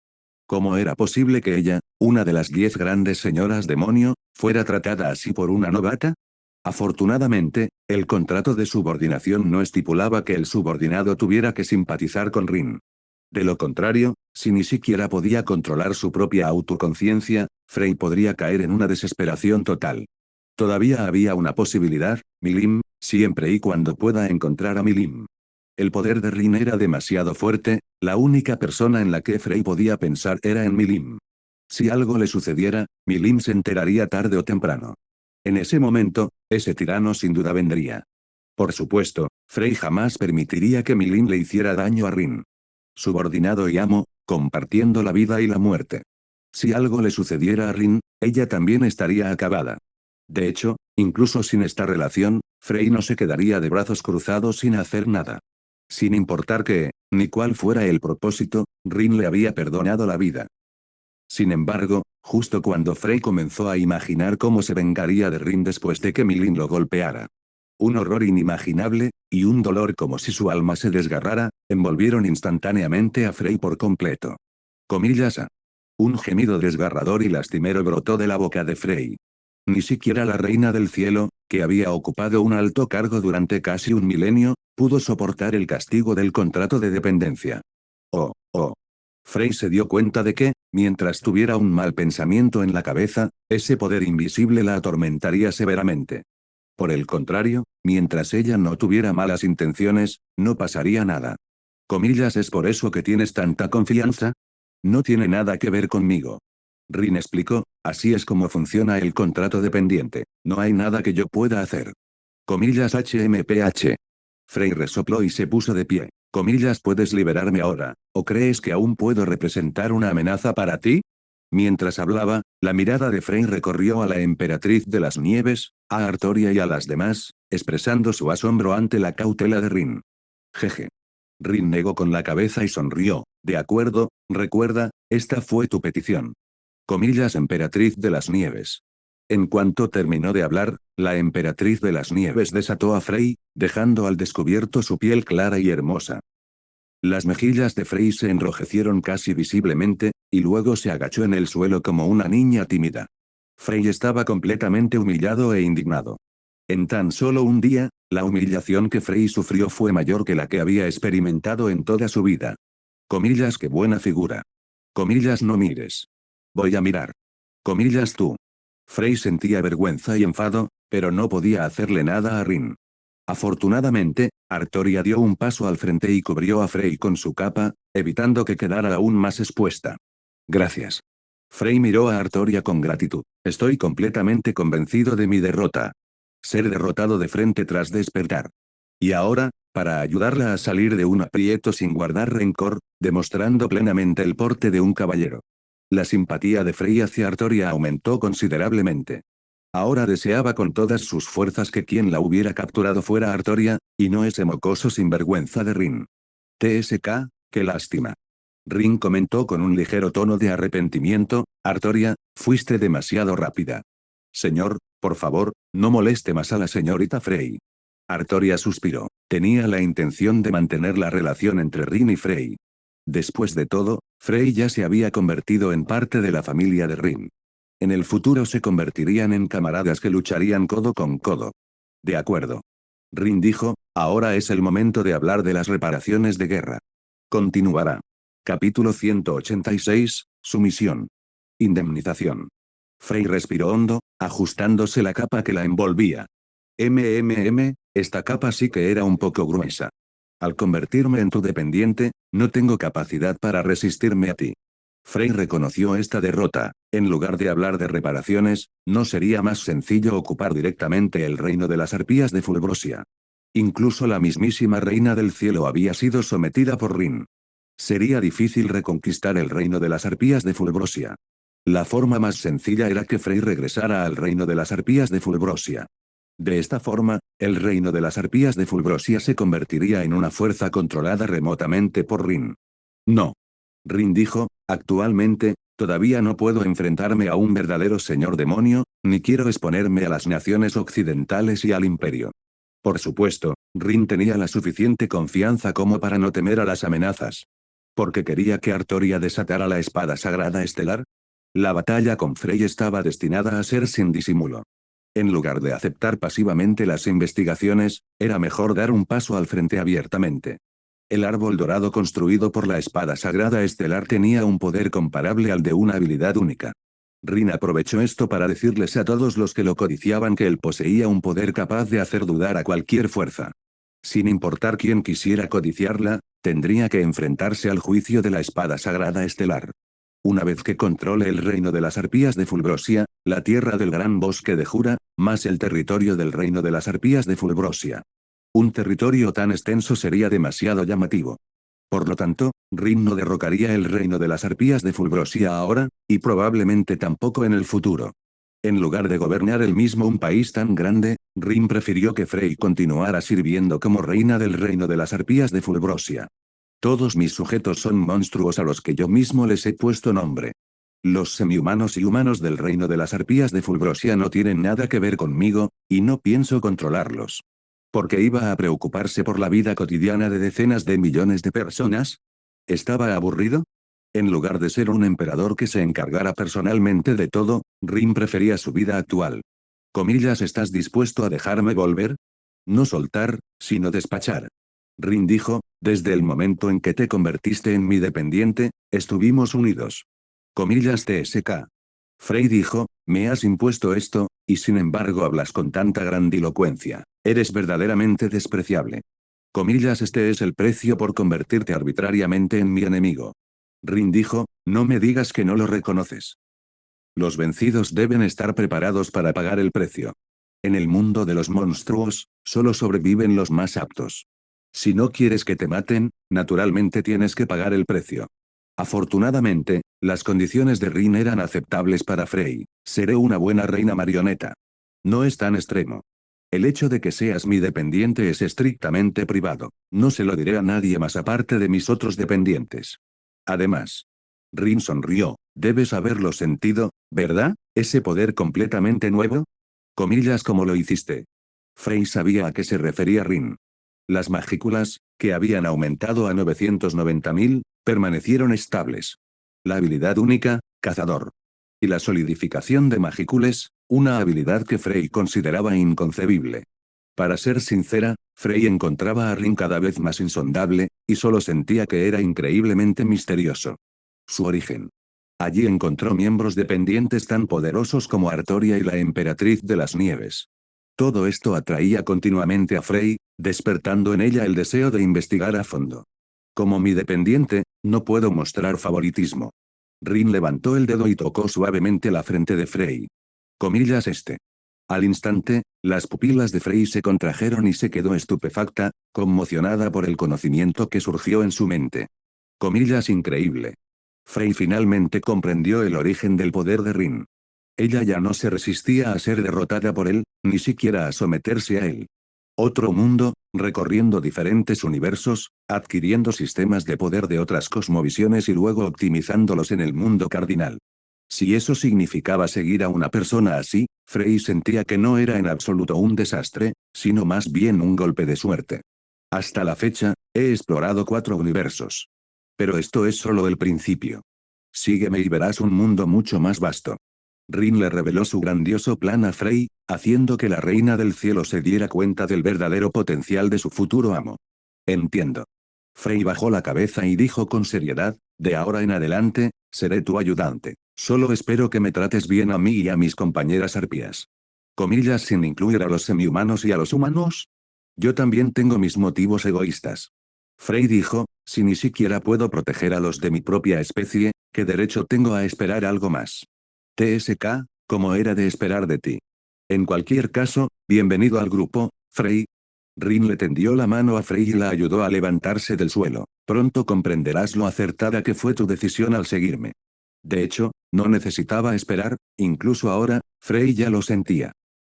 ¿Cómo era posible que ella, una de las 10 grandes señoras demonio, fuera tratada así por una novata? Afortunadamente, el contrato de subordinación no estipulaba que el subordinado tuviera que simpatizar con Rin. De lo contrario, si ni siquiera podía controlar su propia autoconciencia, Frey podría caer en una desesperación total. Todavía había una posibilidad, Milim, siempre y cuando pueda encontrar a Milim. El poder de Rin era demasiado fuerte, la única persona en la que Frey podía pensar era en Milim. Si algo le sucediera, Milim se enteraría tarde o temprano. En ese momento, ese tirano sin duda vendría. Por supuesto, Frey jamás permitiría que Milim le hiciera daño a Rin. Subordinado y amo, compartiendo la vida y la muerte. Si algo le sucediera a Rin, ella también estaría acabada. De hecho, incluso sin esta relación, Frey no se quedaría de brazos cruzados sin hacer nada. Sin importar qué, ni cuál fuera el propósito, Rin le había perdonado la vida. Sin embargo, justo cuando Frey comenzó a imaginar cómo se vengaría de Rin después de que Milin lo golpeara. Un horror inimaginable, y un dolor como si su alma se desgarrara, envolvieron instantáneamente a Frey por completo. Comillas a. Un gemido desgarrador y lastimero brotó de la boca de Frey. Ni siquiera la reina del cielo, que había ocupado un alto cargo durante casi un milenio, pudo soportar el castigo del contrato de dependencia. Oh, oh. Frey se dio cuenta de que, mientras tuviera un mal pensamiento en la cabeza, ese poder invisible la atormentaría severamente. Por el contrario, mientras ella no tuviera malas intenciones, no pasaría nada. Comillas es por eso que tienes tanta confianza. No tiene nada que ver conmigo. Rin explicó, así es como funciona el contrato dependiente, no hay nada que yo pueda hacer. Comillas HMPH. Frey resopló y se puso de pie. Comillas puedes liberarme ahora, ¿o crees que aún puedo representar una amenaza para ti? Mientras hablaba, la mirada de Frey recorrió a la emperatriz de las nieves, a Artoria y a las demás, expresando su asombro ante la cautela de Rin. Jeje. Rin negó con la cabeza y sonrió, de acuerdo, recuerda, esta fue tu petición. Comillas emperatriz de las nieves. En cuanto terminó de hablar, La emperatriz de las nieves desató a Frey, dejando al descubierto su piel clara y hermosa. Las mejillas de Frey se enrojecieron casi visiblemente, y luego se agachó en el suelo como una niña tímida. Frey estaba completamente humillado e indignado. En tan solo un día, la humillación que Frey sufrió fue mayor que la que había experimentado en toda su vida. Comillas, qué buena figura. Comillas, no mires. Voy a mirar. Comillas, tú. Frey sentía vergüenza y enfado, pero no podía hacerle nada a Rin. Afortunadamente, Artoria dio un paso al frente y cubrió a Frey con su capa, evitando que quedara aún más expuesta. Gracias. Frey miró a Artoria con gratitud. Estoy completamente convencido de mi derrota. Ser derrotado de frente tras despertar. Y ahora, para ayudarla a salir de un aprieto sin guardar rencor, demostrando plenamente el porte de un caballero. La simpatía de Frey hacia Artoria aumentó considerablemente. Ahora deseaba con todas sus fuerzas que quien la hubiera capturado fuera Artoria, y no ese mocoso sinvergüenza de Rin. TSK, qué lástima. Rin comentó con un ligero tono de arrepentimiento, Artoria, fuiste demasiado rápida. Señor, por favor, no moleste más a la señorita Frey. Artoria suspiró. Tenía la intención de mantener la relación entre Rin y Frey. Después de todo, Frey ya se había convertido en parte de la familia de Rin. En el futuro se convertirían en camaradas que lucharían codo con codo. De acuerdo. Rin dijo, ahora es el momento de hablar de las reparaciones de guerra. Continuará. Capítulo 186, sumisión. Indemnización. Frey respiró hondo, ajustándose la capa que la envolvía. Esta capa sí que era un poco gruesa. Al convertirme en tu dependiente, no tengo capacidad para resistirme a ti. Frey reconoció esta derrota. En lugar de hablar de reparaciones, ¿no sería más sencillo ocupar directamente el reino de las arpías de Fulbrosia? Incluso la mismísima reina del cielo había sido sometida por Rin. Sería difícil reconquistar el reino de las arpías de Fulbrosia. La forma más sencilla era que Frey regresara al reino de las arpías de Fulbrosia. De esta forma, el reino de las arpías de Fulbrosia se convertiría en una fuerza controlada remotamente por Rin. No. Rin dijo, actualmente, todavía no puedo enfrentarme a un verdadero señor demonio, ni quiero exponerme a las naciones occidentales y al imperio. Por supuesto, Rin tenía la suficiente confianza como para no temer a las amenazas. ¿Porque quería que Artoria desatara la espada sagrada estelar? La batalla con Frey estaba destinada a ser sin disimulo. En lugar de aceptar pasivamente las investigaciones, era mejor dar un paso al frente abiertamente. El árbol dorado construido por la espada sagrada estelar tenía un poder comparable al de una habilidad única. Rin aprovechó esto para decirles a todos los que lo codiciaban que él poseía un poder capaz de hacer dudar a cualquier fuerza. Sin importar quién quisiera codiciarla, tendría que enfrentarse al juicio de la espada sagrada estelar. Una vez que controle el reino de las arpías de Fulbrosia, la tierra del gran bosque de Jura, más el territorio del reino de las arpías de Fulbrosia. Un territorio tan extenso sería demasiado llamativo. Por lo tanto, Rin no derrocaría el reino de las arpías de Fulbrosia ahora, y probablemente tampoco en el futuro. En lugar de gobernar él mismo un país tan grande, Rin prefirió que Frey continuara sirviendo como reina del reino de las arpías de Fulbrosia. Todos mis sujetos son monstruos a los que yo mismo les he puesto nombre. Los semihumanos y humanos del reino de las arpías de Fulbrosia no tienen nada que ver conmigo, y no pienso controlarlos. ¿Por qué iba a preocuparse por la vida cotidiana de decenas de millones de personas? ¿Estaba aburrido? En lugar de ser un emperador que se encargara personalmente de todo, Rin prefería su vida actual. Comillas, ¿estás dispuesto a dejarme volver? No soltar, sino despachar. Rin dijo, desde el momento en que te convertiste en mi dependiente, estuvimos unidos. Comillas TSK. Frey dijo, me has impuesto esto, y sin embargo hablas con tanta grandilocuencia. Eres verdaderamente despreciable. Comillas, este es el precio por convertirte arbitrariamente en mi enemigo. Rin dijo, no me digas que no lo reconoces. Los vencidos deben estar preparados para pagar el precio. En el mundo de los monstruos, solo sobreviven los más aptos. Si no quieres que te maten, naturalmente tienes que pagar el precio. Afortunadamente, las condiciones de Rin eran aceptables para Frey. Seré una buena reina marioneta. No es tan extremo. El hecho de que seas mi dependiente es estrictamente privado. No se lo diré a nadie más aparte de mis otros dependientes. Además, Rin sonrió. Debes haberlo sentido, ¿verdad? Ese poder completamente nuevo. Comillas, ¿cómo lo hiciste? Frey sabía a qué se refería Rin. Las magículas, que habían aumentado a 990.000, permanecieron estables. La habilidad única, cazador. Y la solidificación de magícules, una habilidad que Frey consideraba inconcebible. Para ser sincera, Frey encontraba a Rin cada vez más insondable, y solo sentía que era increíblemente misterioso. Su origen. Allí encontró miembros dependientes tan poderosos como Artoria y la Emperatriz de las Nieves. Todo esto atraía continuamente a Frey, despertando en ella el deseo de investigar a fondo. Como mi dependiente, no puedo mostrar favoritismo. Rin levantó el dedo y tocó suavemente la frente de Frey. Comillas este. Al instante, las pupilas de Frey se contrajeron y se quedó estupefacta, conmocionada por el conocimiento que surgió en su mente. Comillas increíble. Frey finalmente comprendió el origen del poder de Rin. Ella ya no se resistía a ser derrotada por él, ni siquiera a someterse a él. Otro mundo, recorriendo diferentes universos, adquiriendo sistemas de poder de otras cosmovisiones y luego optimizándolos en el mundo cardinal. Si eso significaba seguir a una persona así, Frey sentía que no era en absoluto un desastre, sino más bien un golpe de suerte. Hasta la fecha, he explorado 4 universos. Pero esto es solo el principio. Sígueme y verás un mundo mucho más vasto. Rin le reveló su grandioso plan a Frey, haciendo que la reina del cielo se diera cuenta del verdadero potencial de su futuro amo. Entiendo. Frey bajó la cabeza y dijo con seriedad, de ahora en adelante, seré tu ayudante. Solo espero que me trates bien a mí y a mis compañeras arpías. Comillas, sin incluir a los semihumanos y a los humanos. Yo también tengo mis motivos egoístas. Frey dijo, si ni siquiera puedo proteger a los de mi propia especie, ¿qué derecho tengo a esperar algo más? TSK, como era de esperar de ti. En cualquier caso, bienvenido al grupo, Frey. Rin le tendió la mano a Frey y la ayudó a levantarse del suelo. Pronto comprenderás lo acertada que fue tu decisión al seguirme. De hecho, no necesitaba esperar, incluso ahora, Frey ya lo sentía.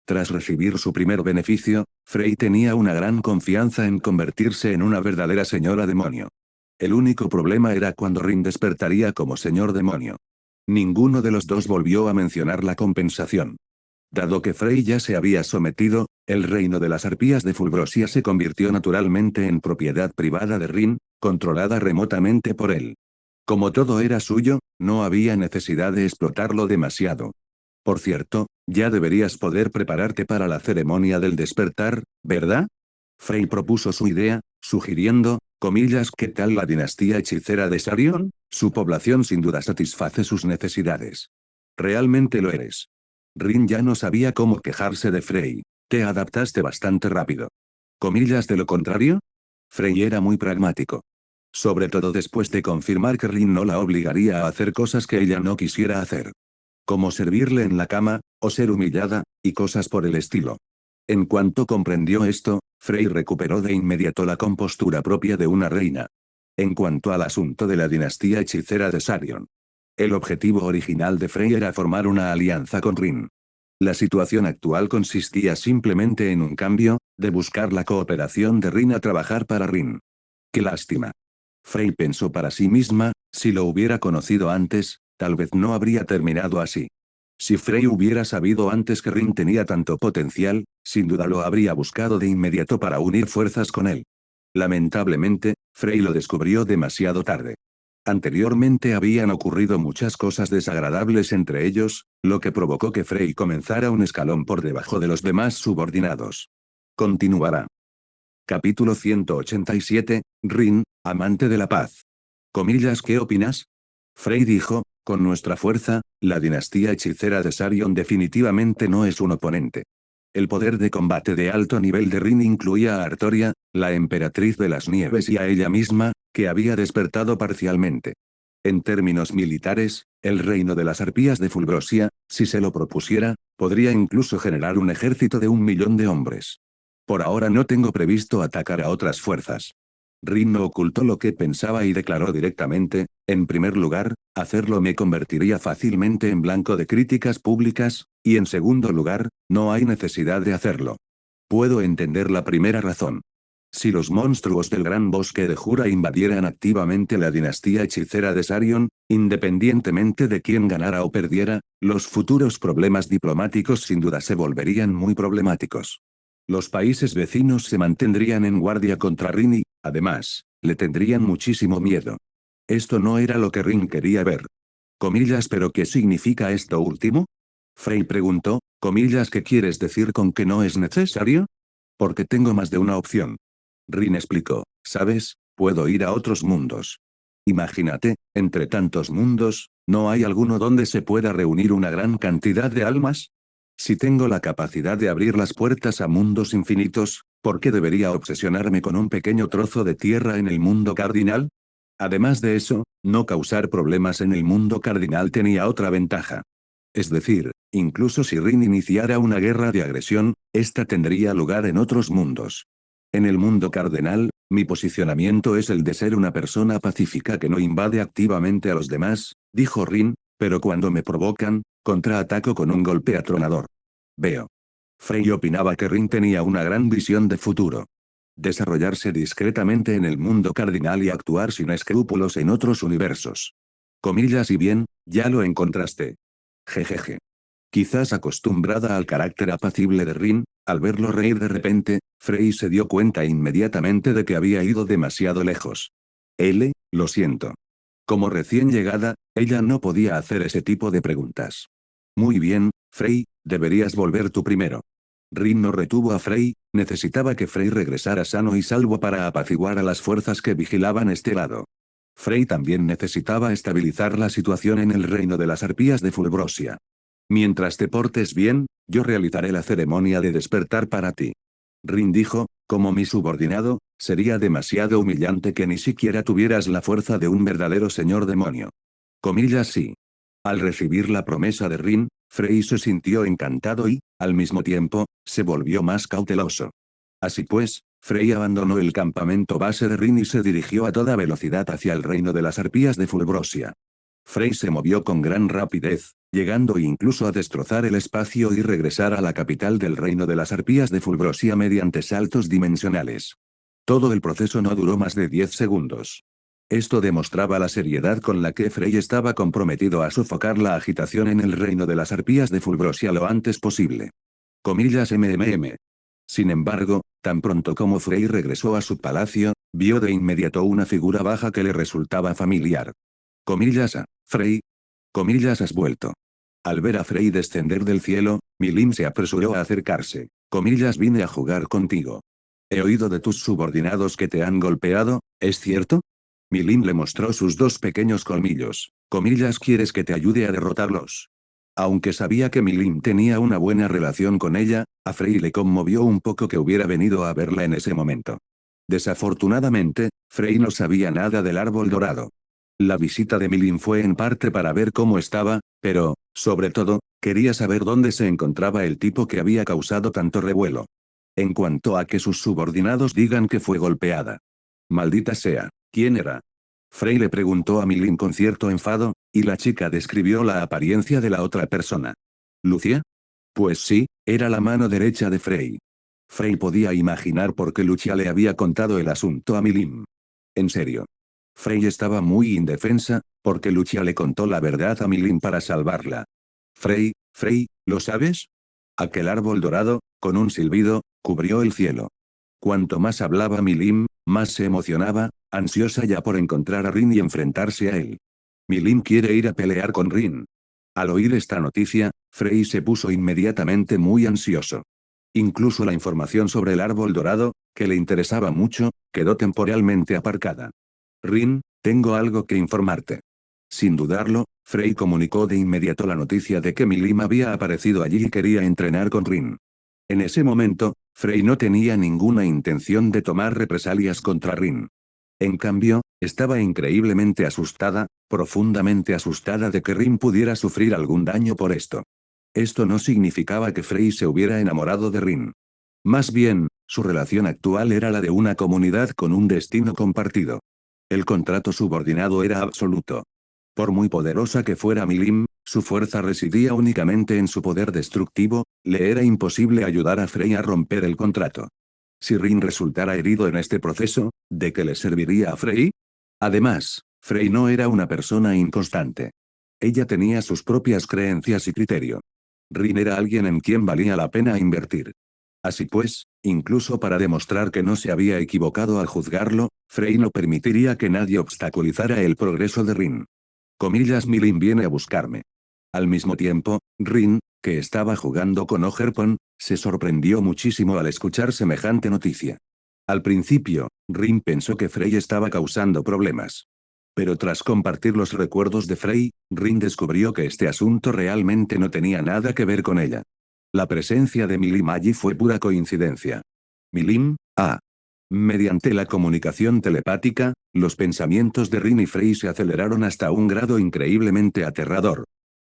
Tras recibir su primer beneficio, Frey tenía una gran confianza en convertirse en una verdadera señora demonio. El único problema era cuando Rin despertaría como señor demonio. Ninguno de los dos volvió a mencionar la compensación. Dado que Frey ya se había sometido, el reino de las arpías de Fulbrosia se convirtió naturalmente en propiedad privada de Rin, controlada remotamente por él. Como todo era suyo, no había necesidad de explotarlo demasiado. Por cierto, ya deberías poder prepararte para la ceremonia del despertar, ¿verdad? Frey propuso su idea, sugiriendo, comillas, ¿qué tal la dinastía hechicera de Sarion? Su población sin duda satisface sus necesidades. Realmente lo eres. Rin ya no sabía cómo quejarse de Frey. Te adaptaste bastante rápido. Comillas, de lo contrario. Frey era muy pragmático. Sobre todo después de confirmar que Rin no la obligaría a hacer cosas que ella no quisiera hacer. Como servirle en la cama, o ser humillada, y cosas por el estilo. En cuanto comprendió esto, Frey recuperó de inmediato la compostura propia de una reina. En cuanto al asunto de la dinastía hechicera de Sarion. El objetivo original de Frey era formar una alianza con Rin. La situación actual consistía simplemente en un cambio, de buscar la cooperación de Rin a trabajar para Rin. ¡Qué lástima! Frey pensó para sí misma, si lo hubiera conocido antes, tal vez no habría terminado así. Si Frey hubiera sabido antes que Rin tenía tanto potencial, sin duda lo habría buscado de inmediato para unir fuerzas con él. Lamentablemente, Frey lo descubrió demasiado tarde. Anteriormente habían ocurrido muchas cosas desagradables entre ellos, lo que provocó que Frey comenzara un escalón por debajo de los demás subordinados. Continuará. Capítulo 187, Rin, amante de la paz. Comillas, ¿qué opinas? Frey dijo, con nuestra fuerza, la dinastía hechicera de Sarion definitivamente no es un oponente. El poder de combate de alto nivel de Rin incluía a Artoria, la emperatriz de las nieves y a ella misma, que había despertado parcialmente. En términos militares, el reino de las arpías de Fulbrosia, si se lo propusiera, podría incluso generar un ejército de 1.000.000 de hombres. Por ahora no tengo previsto atacar a otras fuerzas. Rin no ocultó lo que pensaba y declaró directamente, en primer lugar, hacerlo me convertiría fácilmente en blanco de críticas públicas, y en segundo lugar, no hay necesidad de hacerlo. Puedo entender la primera razón. Si los monstruos del gran bosque de Jura invadieran activamente la dinastía hechicera de Sarion, independientemente de quién ganara o perdiera, los futuros problemas diplomáticos sin duda se volverían muy problemáticos. Los países vecinos se mantendrían en guardia contra Rin y, además, le tendrían muchísimo miedo. Esto no era lo que Rin quería ver. Comillas, ¿pero qué significa esto último? Frey preguntó, comillas, ¿qué quieres decir con que no es necesario? Porque tengo más de una opción. Rin explicó, ¿sabes? Puedo ir a otros mundos. Imagínate, entre tantos mundos, ¿no hay alguno donde se pueda reunir una gran cantidad de almas? Si tengo la capacidad de abrir las puertas a mundos infinitos, ¿por qué debería obsesionarme con un pequeño trozo de tierra en el mundo cardinal? Además de eso, no causar problemas en el mundo cardinal tenía otra ventaja. Es decir, incluso si Rin iniciara una guerra de agresión, esta tendría lugar en otros mundos. En el mundo cardenal, mi posicionamiento es el de ser una persona pacífica que no invade activamente a los demás, dijo Rin, pero cuando me provocan, contraataco con un golpe atronador. Veo. Frey opinaba que Rin tenía una gran visión de futuro. Desarrollarse discretamente en el mundo cardinal y actuar sin escrúpulos en otros universos. Comillas, y bien, ya lo encontraste. Jejeje. Quizás acostumbrada al carácter apacible de Rin, al verlo reír de repente, Frey se dio cuenta inmediatamente de que había ido demasiado lejos. Lo siento. Como recién llegada, ella no podía hacer ese tipo de preguntas. Muy bien, Frey, deberías volver tú primero. Rin no retuvo a Frey, necesitaba que Frey regresara sano y salvo para apaciguar a las fuerzas que vigilaban este lado. Frey también necesitaba estabilizar la situación en el reino de las arpías de Fulbrosia. Mientras te portes bien, yo realizaré la ceremonia de despertar para ti. Rin dijo, como mi subordinado, sería demasiado humillante que ni siquiera tuvieras la fuerza de un verdadero señor demonio. Comillas, sí. Al recibir la promesa de Rin, Frey se sintió encantado y, al mismo tiempo, se volvió más cauteloso. Así pues, Frey abandonó el campamento base de Rin y se dirigió a toda velocidad hacia el reino de las arpías de Fulbrosia. Frey se movió con gran rapidez, llegando incluso a destrozar el espacio y regresar a la capital del reino de las arpías de Fulbrosia mediante saltos dimensionales. Todo el proceso no duró más de 10 segundos. Esto demostraba la seriedad con la que Frey estaba comprometido a sofocar la agitación en el reino de las arpías de Fulbrosia lo antes posible. Comillas MMM. Sin embargo, tan pronto como Frey regresó a su palacio, vio de inmediato una figura baja que le resultaba familiar. Comillas a, Frey. Comillas, has vuelto. Al ver a Frey descender del cielo, Milim se apresuró a acercarse. Comillas, vine a jugar contigo. He oído de tus subordinados que te han golpeado, ¿es cierto? Milim le mostró sus dos pequeños colmillos. Comillas, ¿quieres que te ayude a derrotarlos? Aunque sabía que Milim tenía una buena relación con ella, a Frey le conmovió un poco que hubiera venido a verla en ese momento. Desafortunadamente, Frey no sabía nada del árbol dorado. La visita de Milim fue en parte para ver cómo estaba, pero, sobre todo, quería saber dónde se encontraba el tipo que había causado tanto revuelo. En cuanto a que sus subordinados digan que fue golpeada. Maldita sea, ¿quién era? Frey le preguntó a Milim con cierto enfado, y la chica describió la apariencia de la otra persona. ¿Lucia? Pues sí, era la mano derecha de Frey. Frey podía imaginar por qué Lucia le había contado el asunto a Milim. En serio. Frey estaba muy indefensa, porque Lucia le contó la verdad a Milim para salvarla. Frey, ¿lo sabes? Aquel árbol dorado, con un silbido, cubrió el cielo. Cuanto más hablaba Milim, más se emocionaba, ansiosa ya por encontrar a Rin y enfrentarse a él. Milim quiere ir a pelear con Rin. Al oír esta noticia, Frey se puso inmediatamente muy ansioso. Incluso la información sobre el árbol dorado, que le interesaba mucho, quedó temporalmente aparcada. Rin, tengo algo que informarte. Sin dudarlo, Frey comunicó de inmediato la noticia de que Milim había aparecido allí y quería entrenar con Rin. En ese momento, Frey no tenía ninguna intención de tomar represalias contra Rin. En cambio, estaba increíblemente asustada, profundamente asustada de que Rin pudiera sufrir algún daño por esto. Esto no significaba que Frey se hubiera enamorado de Rin. Más bien, su relación actual era la de una comunidad con un destino compartido. El contrato subordinado era absoluto. Por muy poderosa que fuera Milim, su fuerza residía únicamente en su poder destructivo, le era imposible ayudar a Frey a romper el contrato. Si Rin resultara herido en este proceso, ¿de qué le serviría a Frey? Además, Frey no era una persona inconstante. Ella tenía sus propias creencias y criterio. Rin era alguien en quien valía la pena invertir. Así pues, incluso para demostrar que no se había equivocado al juzgarlo, Frey no permitiría que nadie obstaculizara el progreso de Rin. Comillas, Milin viene a buscarme. Al mismo tiempo, Rin, que estaba jugando con Ogerpon, se sorprendió muchísimo al escuchar semejante noticia. Al principio, Rin pensó que Frey estaba causando problemas. Pero tras compartir los recuerdos de Frey, Rin descubrió que este asunto realmente no tenía nada que ver con ella. La presencia de Milim allí fue pura coincidencia. Milim, mediante la comunicación telepática, los pensamientos de Rin y Frey se aceleraron hasta un grado increíblemente aterrador.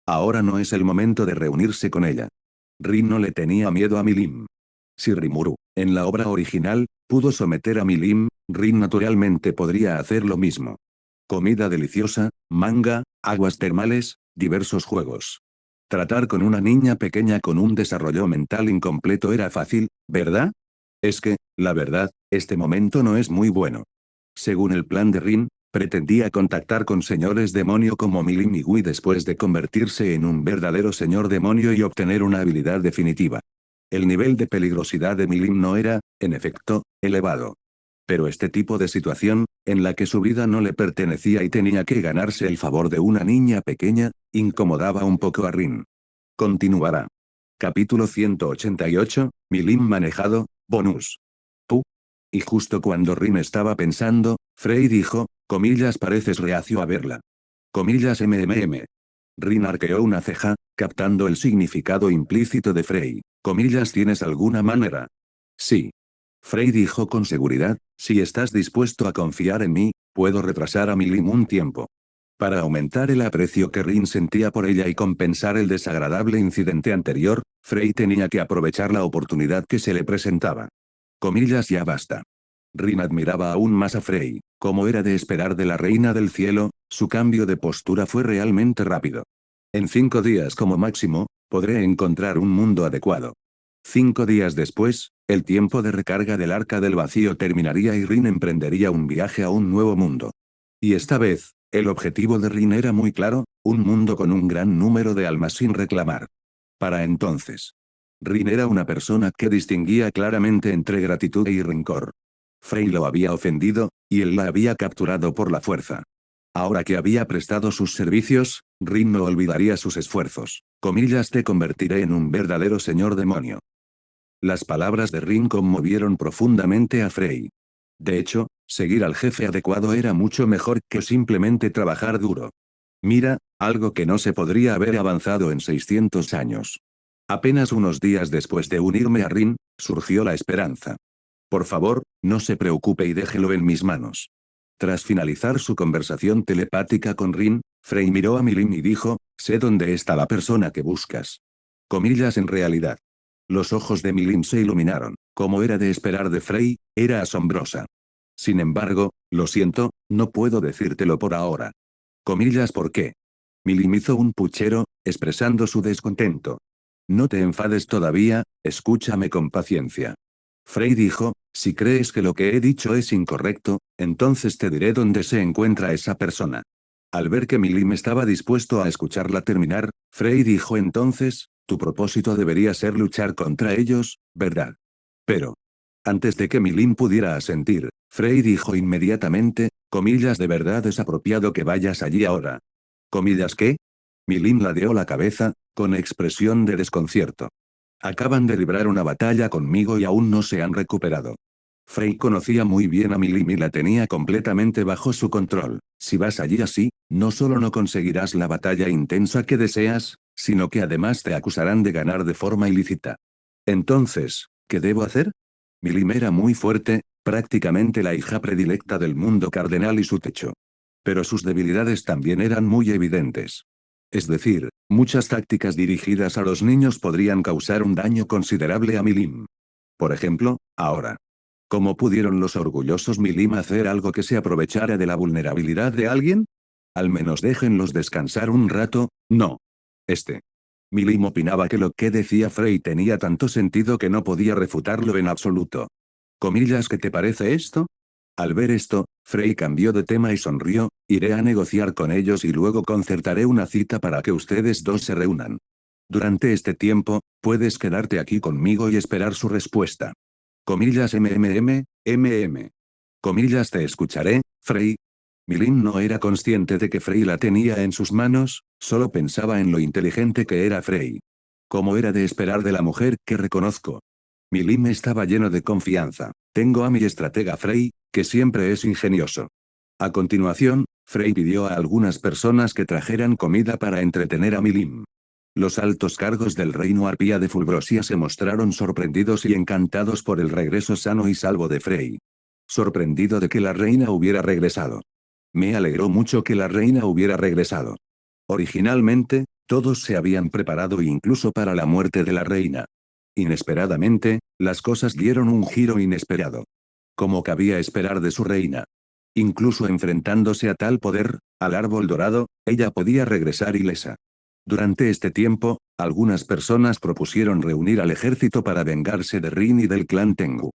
Ahora no es el momento de reunirse con ella. Rin no le tenía miedo a Milim. Si Rimuru, en la obra original, pudo someter a Milim, Rin naturalmente podría hacer lo mismo. Comida deliciosa, manga, aguas termales, diversos juegos. Tratar con una niña pequeña con un desarrollo mental incompleto era fácil, ¿verdad? Es que, la verdad, este momento no es muy bueno. Según el plan de Rin, pretendía contactar con señores demonio como Milim y Gui después de convertirse en un verdadero señor demonio y obtener una habilidad definitiva. El nivel de peligrosidad de Milim no era, en efecto, elevado. Pero este tipo de situación, en la que su vida no le pertenecía y tenía que ganarse el favor de una niña pequeña, incomodaba un poco a Rin. Continuará. Capítulo 188, Milim manejado, bonus. Y justo cuando Rin estaba pensando, Frey dijo, comillas, pareces reacio a verla. Comillas, Rin arqueó una ceja, captando el significado implícito de Frey. Comillas, ¿tienes alguna manera? Sí. Frey dijo con seguridad, si estás dispuesto a confiar en mí, puedo retrasar a Milim un tiempo. Para aumentar el aprecio que Rin sentía por ella y compensar el desagradable incidente anterior, Frey tenía que aprovechar la oportunidad que se le presentaba. Comillas, ya basta. Rin admiraba aún más a Frey. Como era de esperar de la reina del cielo, su cambio de postura fue realmente rápido. En 5 días como máximo, podré encontrar un mundo adecuado. 5 días después, el tiempo de recarga del arca del vacío terminaría y Rin emprendería un viaje a un nuevo mundo. Y esta vez, el objetivo de Rin era muy claro, un mundo con un gran número de almas sin reclamar. Para entonces, Rin era una persona que distinguía claramente entre gratitud y rencor. Frey lo había ofendido, y él la había capturado por la fuerza. Ahora que había prestado sus servicios, Rin no olvidaría sus esfuerzos. Comillas, te convertiré en un verdadero señor demonio. Las palabras de Rin conmovieron profundamente a Frey. De hecho, seguir al jefe adecuado era mucho mejor que simplemente trabajar duro. Mira, algo que no se podría haber avanzado en 600 años. Apenas unos días después de unirme a Rin, surgió la esperanza. Por favor, no se preocupe y déjelo en mis manos. Tras finalizar su conversación telepática con Rin, Frey miró a Milim y dijo, sé dónde está la persona que buscas. Comillas, en realidad. Los ojos de Milim se iluminaron. Como era de esperar de Frey, era asombrosa. Sin embargo, lo siento, no puedo decírtelo por ahora. Comillas, ¿por qué? Milim hizo un puchero, expresando su descontento. No te enfades todavía, escúchame con paciencia. Frey dijo, si crees que lo que he dicho es incorrecto, entonces te diré dónde se encuentra esa persona. Al ver que Milim estaba dispuesto a escucharla terminar, Frey dijo entonces, tu propósito debería ser luchar contra ellos, ¿verdad? Pero, antes de que Milim pudiera asentir, Frey dijo inmediatamente, comillas, de verdad es apropiado que vayas allí ahora. Comillas, ¿qué? Milim ladeó la cabeza, con expresión de desconcierto. Acaban de librar una batalla conmigo y aún no se han recuperado. Frey conocía muy bien a Milim y la tenía completamente bajo su control. Si vas allí así, no solo no conseguirás la batalla intensa que deseas, sino que además te acusarán de ganar de forma ilícita. Entonces, ¿qué debo hacer? Milim era muy fuerte, prácticamente la hija predilecta del mundo cardenal y su techo. Pero sus debilidades también eran muy evidentes. Es decir, muchas tácticas dirigidas a los niños podrían causar un daño considerable a Milim. Por ejemplo, ahora. ¿Cómo pudieron los orgullosos Milim hacer algo que se aprovechara de la vulnerabilidad de alguien? Al menos déjenlos descansar un rato, no. Milim opinaba que lo que decía Frey tenía tanto sentido que no podía refutarlo en absoluto. Comillas, ¿qué te parece esto? Al ver esto, Frey cambió de tema y sonrió, iré a negociar con ellos y luego concertaré una cita para que ustedes dos se reúnan. Durante este tiempo, puedes quedarte aquí conmigo y esperar su respuesta. Comillas MMM. Comillas, te escucharé, Frey. Milin no era consciente de que Frey la tenía en sus manos, solo pensaba en lo inteligente que era Frey. Como era de esperar de la mujer que reconozco. Milim estaba lleno de confianza. Tengo a mi estratega Frey, que siempre es ingenioso. A continuación, Frey pidió a algunas personas que trajeran comida para entretener a Milim. Los altos cargos del reino arpía de Fulbrosia se mostraron sorprendidos y encantados por el regreso sano y salvo de Frey. Sorprendido de que la reina hubiera regresado. Me alegró mucho que la reina hubiera regresado. Originalmente, todos se habían preparado incluso para la muerte de la reina. Inesperadamente, las cosas dieron un giro inesperado. Como cabía esperar de su reina. Incluso enfrentándose a tal poder, al árbol dorado, ella podía regresar ilesa. Durante este tiempo, algunas personas propusieron reunir al ejército para vengarse de Rin y del clan Tengu.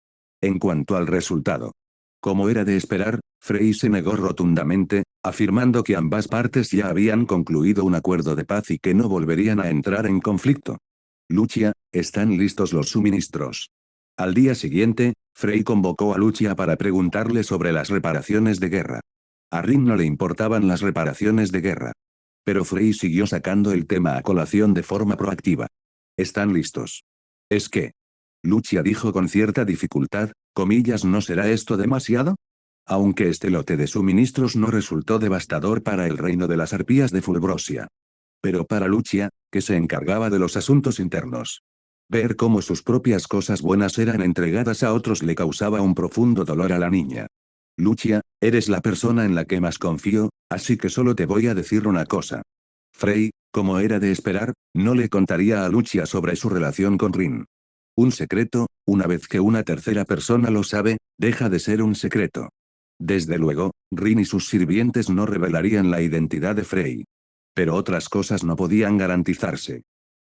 En cuanto al resultado. Como era de esperar, Frey se negó rotundamente, afirmando que ambas partes ya habían concluido un acuerdo de paz y que no volverían a entrar en conflicto. Lucia, ¿están listos los suministros? Al día siguiente, Frey convocó a Lucia para preguntarle sobre las reparaciones de guerra. A Rin no le importaban las reparaciones de guerra. Pero Frey siguió sacando el tema a colación de forma proactiva. ¿Están listos? ¿Es que? Lucia dijo con cierta dificultad, comillas, ¿no será esto demasiado? Aunque este lote de suministros no resultó devastador para el reino de las arpías de Fulbrosia. Pero para Lucia, que se encargaba de los asuntos internos. Ver cómo sus propias cosas buenas eran entregadas a otros le causaba un profundo dolor a la niña. Lucia, eres la persona en la que más confío, así que solo te voy a decir una cosa. Frey, como era de esperar, no le contaría a Lucia sobre su relación con Rin. Un secreto, una vez que una tercera persona lo sabe, deja de ser un secreto. Desde luego, Rin y sus sirvientes no revelarían la identidad de Frey. Pero otras cosas no podían garantizarse.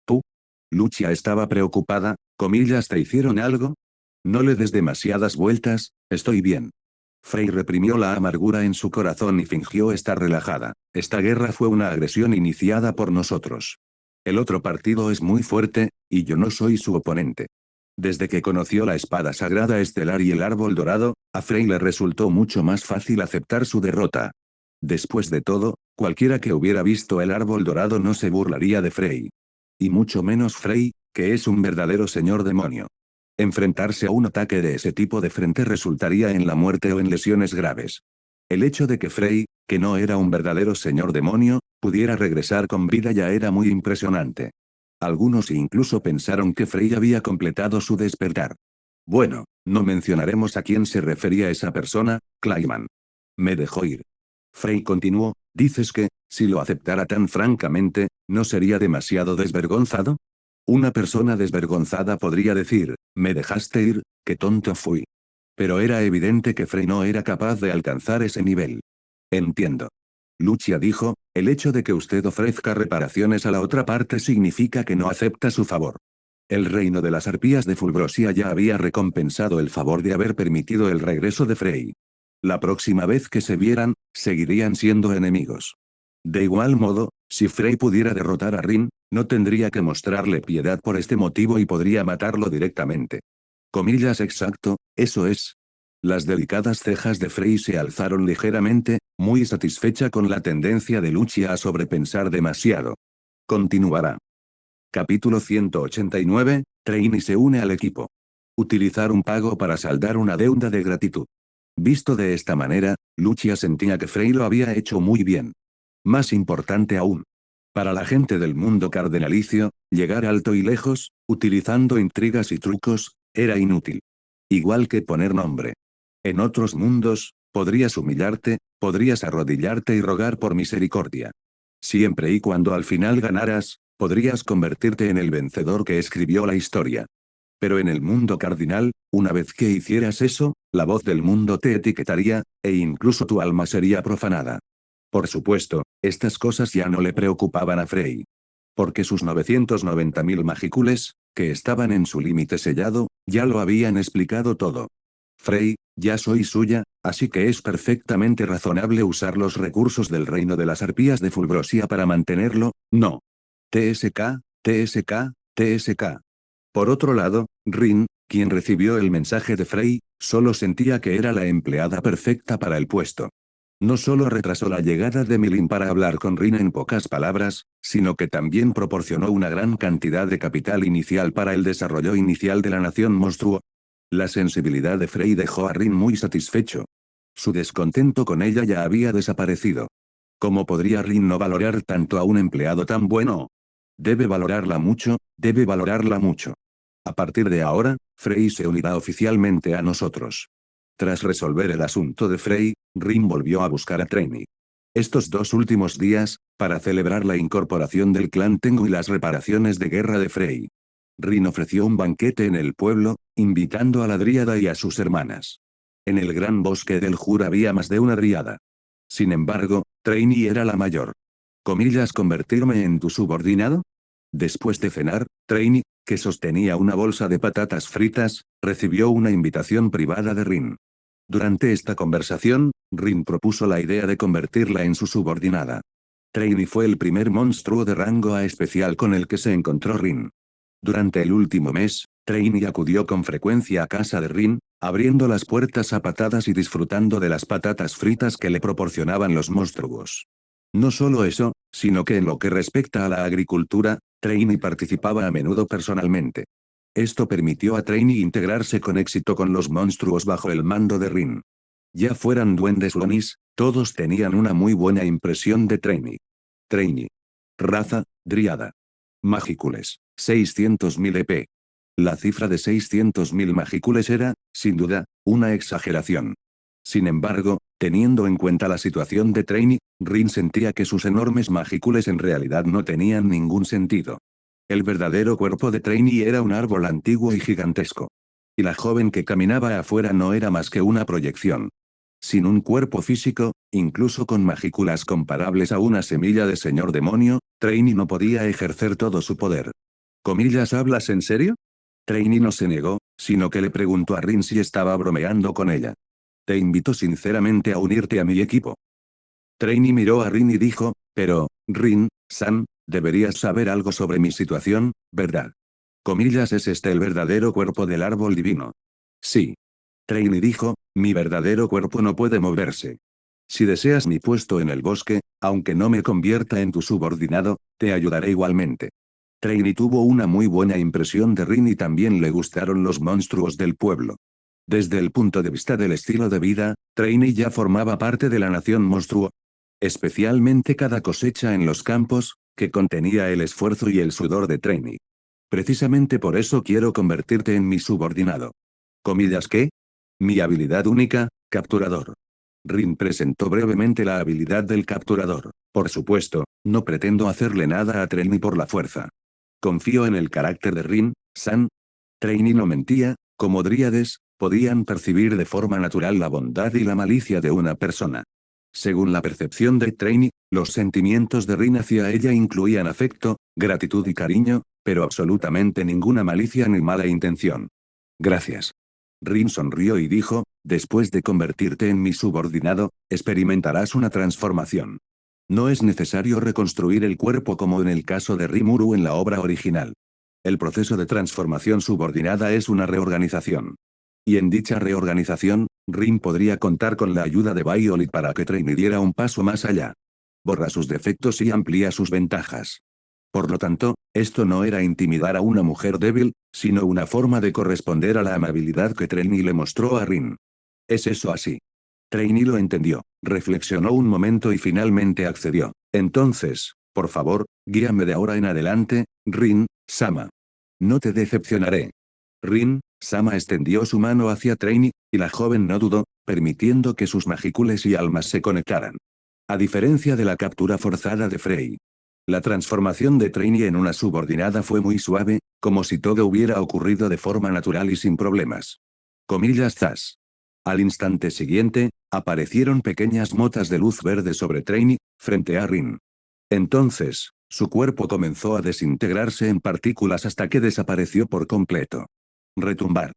¿Tú? Lucia estaba preocupada, comillas, ¿te hicieron algo? No le des demasiadas vueltas, estoy bien. Frey reprimió la amargura en su corazón y fingió estar relajada. Esta guerra fue una agresión iniciada por nosotros. El otro partido es muy fuerte, y yo no soy su oponente. Desde que conoció la espada sagrada estelar y el árbol dorado, a Frey le resultó mucho más fácil aceptar su derrota. Después de todo, cualquiera que hubiera visto el árbol dorado no se burlaría de Frey. Y mucho menos Frey, que es un verdadero señor demonio. Enfrentarse a un ataque de ese tipo de frente resultaría en la muerte o en lesiones graves. El hecho de que Frey, que no era un verdadero señor demonio, pudiera regresar con vida ya era muy impresionante. Algunos incluso pensaron que Frey había completado su despertar. Bueno, no mencionaremos a quién se refería esa persona, Clayman. Me dejó ir. Frey continuó, ¿dices que, si lo aceptara tan francamente, no sería demasiado desvergonzado? Una persona desvergonzada podría decir, me dejaste ir, qué tonto fui. Pero era evidente que Frey no era capaz de alcanzar ese nivel. Entiendo. Lucia dijo, el hecho de que usted ofrezca reparaciones a la otra parte significa que no acepta su favor. El reino de las arpías de Fulbrosia ya había recompensado el favor de haber permitido el regreso de Frey. La próxima vez que se vieran, seguirían siendo enemigos. De igual modo, si Frey pudiera derrotar a Rin, no tendría que mostrarle piedad por este motivo y podría matarlo directamente. Comillas, exacto, eso es. Las delicadas cejas de Frey se alzaron ligeramente, muy satisfecha con la tendencia de Lucia a sobrepensar demasiado. Continuará. Capítulo 189, Traini se une al equipo. Utilizar un pago para saldar una deuda de gratitud. Visto de esta manera, Lucia sentía que Frey lo había hecho muy bien. Más importante aún. Para la gente del mundo cardenalicio, llegar alto y lejos, utilizando intrigas y trucos, era inútil. Igual que poner nombre. En otros mundos, podrías humillarte, podrías arrodillarte y rogar por misericordia. Siempre y cuando al final ganaras, podrías convertirte en el vencedor que escribió la historia. Pero en el mundo cardinal, una vez que hicieras eso, la voz del mundo te etiquetaría, e incluso tu alma sería profanada. Por supuesto, estas cosas ya no le preocupaban a Frey. Porque sus 990.000 magicules, que estaban en su límite sellado, ya lo habían explicado todo. Frey, ya soy suya, así que es perfectamente razonable usar los recursos del reino de las arpías de Fulgrosia para mantenerlo, ¿no? TSK, TSK, TSK. Por otro lado, Rin, quien recibió el mensaje de Frey, solo sentía que era la empleada perfecta para el puesto. No solo retrasó la llegada de Milin para hablar con Rin en pocas palabras, sino que también proporcionó una gran cantidad de capital inicial para el desarrollo inicial de la nación monstruo. La sensibilidad de Frey dejó a Rin muy satisfecho. Su descontento con ella ya había desaparecido. ¿Cómo podría Rin no valorar tanto a un empleado tan bueno? Debe valorarla mucho, debe valorarla mucho. A partir de ahora, Frey se unirá oficialmente a nosotros. Tras resolver el asunto de Frey, Rin volvió a buscar a Trainee. Estos 2 últimos días, para celebrar la incorporación del clan Tengu y las reparaciones de guerra de Frey. Rin ofreció un banquete en el pueblo, invitando a la dríada y a sus hermanas. En el gran bosque del Jur había más de una dríada. Sin embargo, Trainee era la mayor. ¿Comillas convertirme en tu subordinado? Después de cenar, Trainee, que sostenía una bolsa de patatas fritas, recibió una invitación privada de Rin. Durante esta conversación, Rin propuso la idea de convertirla en su subordinada. Trainee fue el primer monstruo de rango A especial con el que se encontró Rin. Durante el último mes, Trainee acudió con frecuencia a casa de Rin, abriendo las puertas a patadas y disfrutando de las patatas fritas que le proporcionaban los monstruos. No solo eso, sino que en lo que respecta a la agricultura, Trainee participaba a menudo personalmente. Esto permitió a Trainee integrarse con éxito con los monstruos bajo el mando de Rin. Ya fueran duendes o onis, todos tenían una muy buena impresión de Trainee. Trainee. Raza, Dríada. Magícules, 600.000 EP. La cifra de 600.000 magícules era, sin duda, una exageración. Sin embargo, teniendo en cuenta la situación de Trainee, Rin sentía que sus enormes magícules en realidad no tenían ningún sentido. El verdadero cuerpo de Trainee era un árbol antiguo y gigantesco. Y la joven que caminaba afuera no era más que una proyección. Sin un cuerpo físico, incluso con magículas comparables a una semilla de señor demonio, Trainee no podía ejercer todo su poder. ¿Comillas hablas en serio? Trainee no se negó, sino que le preguntó a Rin si estaba bromeando con ella. Te invito sinceramente a unirte a mi equipo. Trainee miró a Rin y dijo, pero, Rin-san, deberías saber algo sobre mi situación, ¿verdad? Comillas, ¿es este el verdadero cuerpo del árbol divino? Sí. Trainee dijo, mi verdadero cuerpo no puede moverse. Si deseas mi puesto en el bosque, aunque no me convierta en tu subordinado, te ayudaré igualmente. Trainee tuvo una muy buena impresión de Rin y también le gustaron los monstruos del pueblo. Desde el punto de vista del estilo de vida, Trainee ya formaba parte de la nación monstruo. Especialmente cada cosecha en los campos, que contenía el esfuerzo y el sudor de Trainee. Precisamente por eso quiero convertirte en mi subordinado. ¿Comillas qué? Mi habilidad única, capturador. Rin presentó brevemente la habilidad del capturador. Por supuesto, no pretendo hacerle nada a Trainee por la fuerza. Confío en el carácter de Rin-san. Trainee no mentía, como dríades, podían percibir de forma natural la bondad y la malicia de una persona. Según la percepción de Trainee, los sentimientos de Rin hacia ella incluían afecto, gratitud y cariño, pero absolutamente ninguna malicia ni mala intención. Gracias. Rin sonrió y dijo, después de convertirte en mi subordinado, experimentarás una transformación. No es necesario reconstruir el cuerpo como en el caso de Rimuru en la obra original. El proceso de transformación subordinada es una reorganización. Y en dicha reorganización, Rin podría contar con la ayuda de Violet para que Trainee diera un paso más allá. Borra sus defectos y amplía sus ventajas. Por lo tanto, esto no era intimidar a una mujer débil, sino una forma de corresponder a la amabilidad que Trainee le mostró a Rin. ¿Es eso así? Trainee lo entendió, reflexionó un momento y finalmente accedió. Entonces, por favor, guíame de ahora en adelante, Rin-sama. No te decepcionaré. Rin-sama extendió su mano hacia Trainee, y la joven no dudó, permitiendo que sus magícules y almas se conectaran. A diferencia de la captura forzada de Frey. La transformación de Trainee en una subordinada fue muy suave, como si todo hubiera ocurrido de forma natural y sin problemas. Comillas zas. Al instante siguiente, aparecieron pequeñas motas de luz verde sobre Trainee, frente a Rin. Entonces, su cuerpo comenzó a desintegrarse en partículas hasta que desapareció por completo. Retumbar.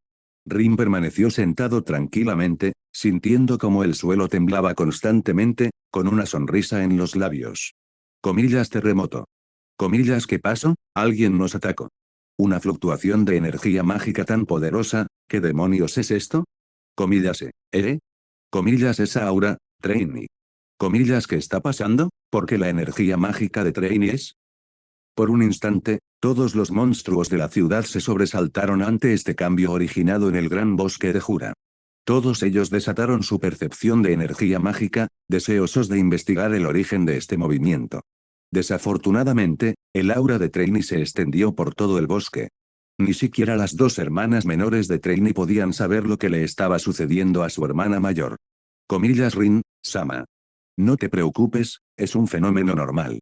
Rin permaneció sentado tranquilamente, sintiendo como el suelo temblaba constantemente, con una sonrisa en los labios. Comillas terremoto. Comillas ¿qué pasó? Alguien nos atacó. Una fluctuación de energía mágica tan poderosa, ¿qué demonios es esto? Comillas Comillas esa aura, Trainee. Comillas ¿qué está pasando? Porque la energía mágica de Trainee es. Por un instante, todos los monstruos de la ciudad se sobresaltaron ante este cambio originado en el gran bosque de Jura. Todos ellos desataron su percepción de energía mágica, deseosos de investigar el origen de este movimiento. Desafortunadamente, el aura de Trainee se extendió por todo el bosque. Ni siquiera las dos hermanas menores de Trainee podían saber lo que le estaba sucediendo a su hermana mayor. Comillas Rin, Sama. No te preocupes, es un fenómeno normal.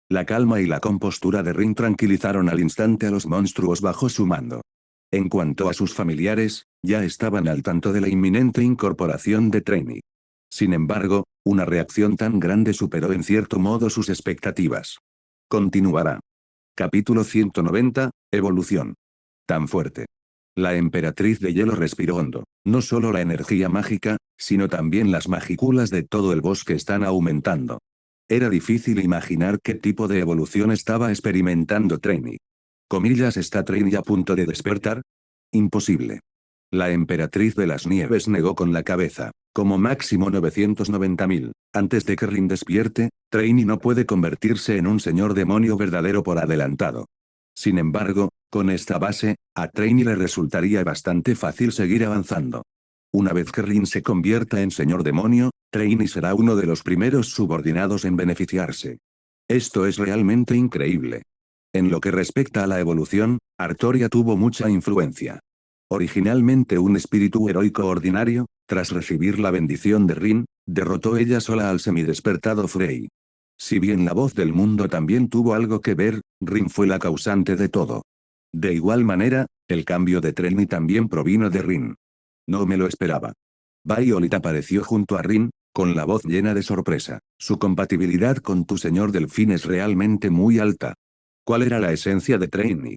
La calma y la compostura de Rin tranquilizaron al instante a los monstruos bajo su mando. En cuanto a sus familiares, ya estaban al tanto de la inminente incorporación de Trainee. Sin embargo, una reacción tan grande superó en cierto modo sus expectativas. Continuará. Capítulo 190, Evolución. Tan fuerte. La emperatriz de hielo respiró hondo. No solo la energía mágica, sino también las magiculas de todo el bosque están aumentando. Era difícil imaginar qué tipo de evolución estaba experimentando Trainee. Comillas ¿está Trainee a punto de despertar? Imposible. La emperatriz de las nieves negó con la cabeza. Como máximo 990.000. Antes de que Rin despierte, Trainee no puede convertirse en un señor demonio verdadero por adelantado. Sin embargo, con esta base, a Trainee le resultaría bastante fácil seguir avanzando. Una vez que Rin se convierta en señor demonio, Trainee será uno de los primeros subordinados en beneficiarse. Esto es realmente increíble. En lo que respecta a la evolución, Artoria tuvo mucha influencia. Originalmente un espíritu heroico ordinario, tras recibir la bendición de Rin, derrotó ella sola al semidespertado Frey. Si bien la voz del mundo también tuvo algo que ver, Rin fue la causante de todo. De igual manera, el cambio de Trainee también provino de Rin. No me lo esperaba. Violet apareció junto a Rin, con la voz llena de sorpresa. Su compatibilidad con tu señor Delfín es realmente muy alta. ¿Cuál era la esencia de Trainee?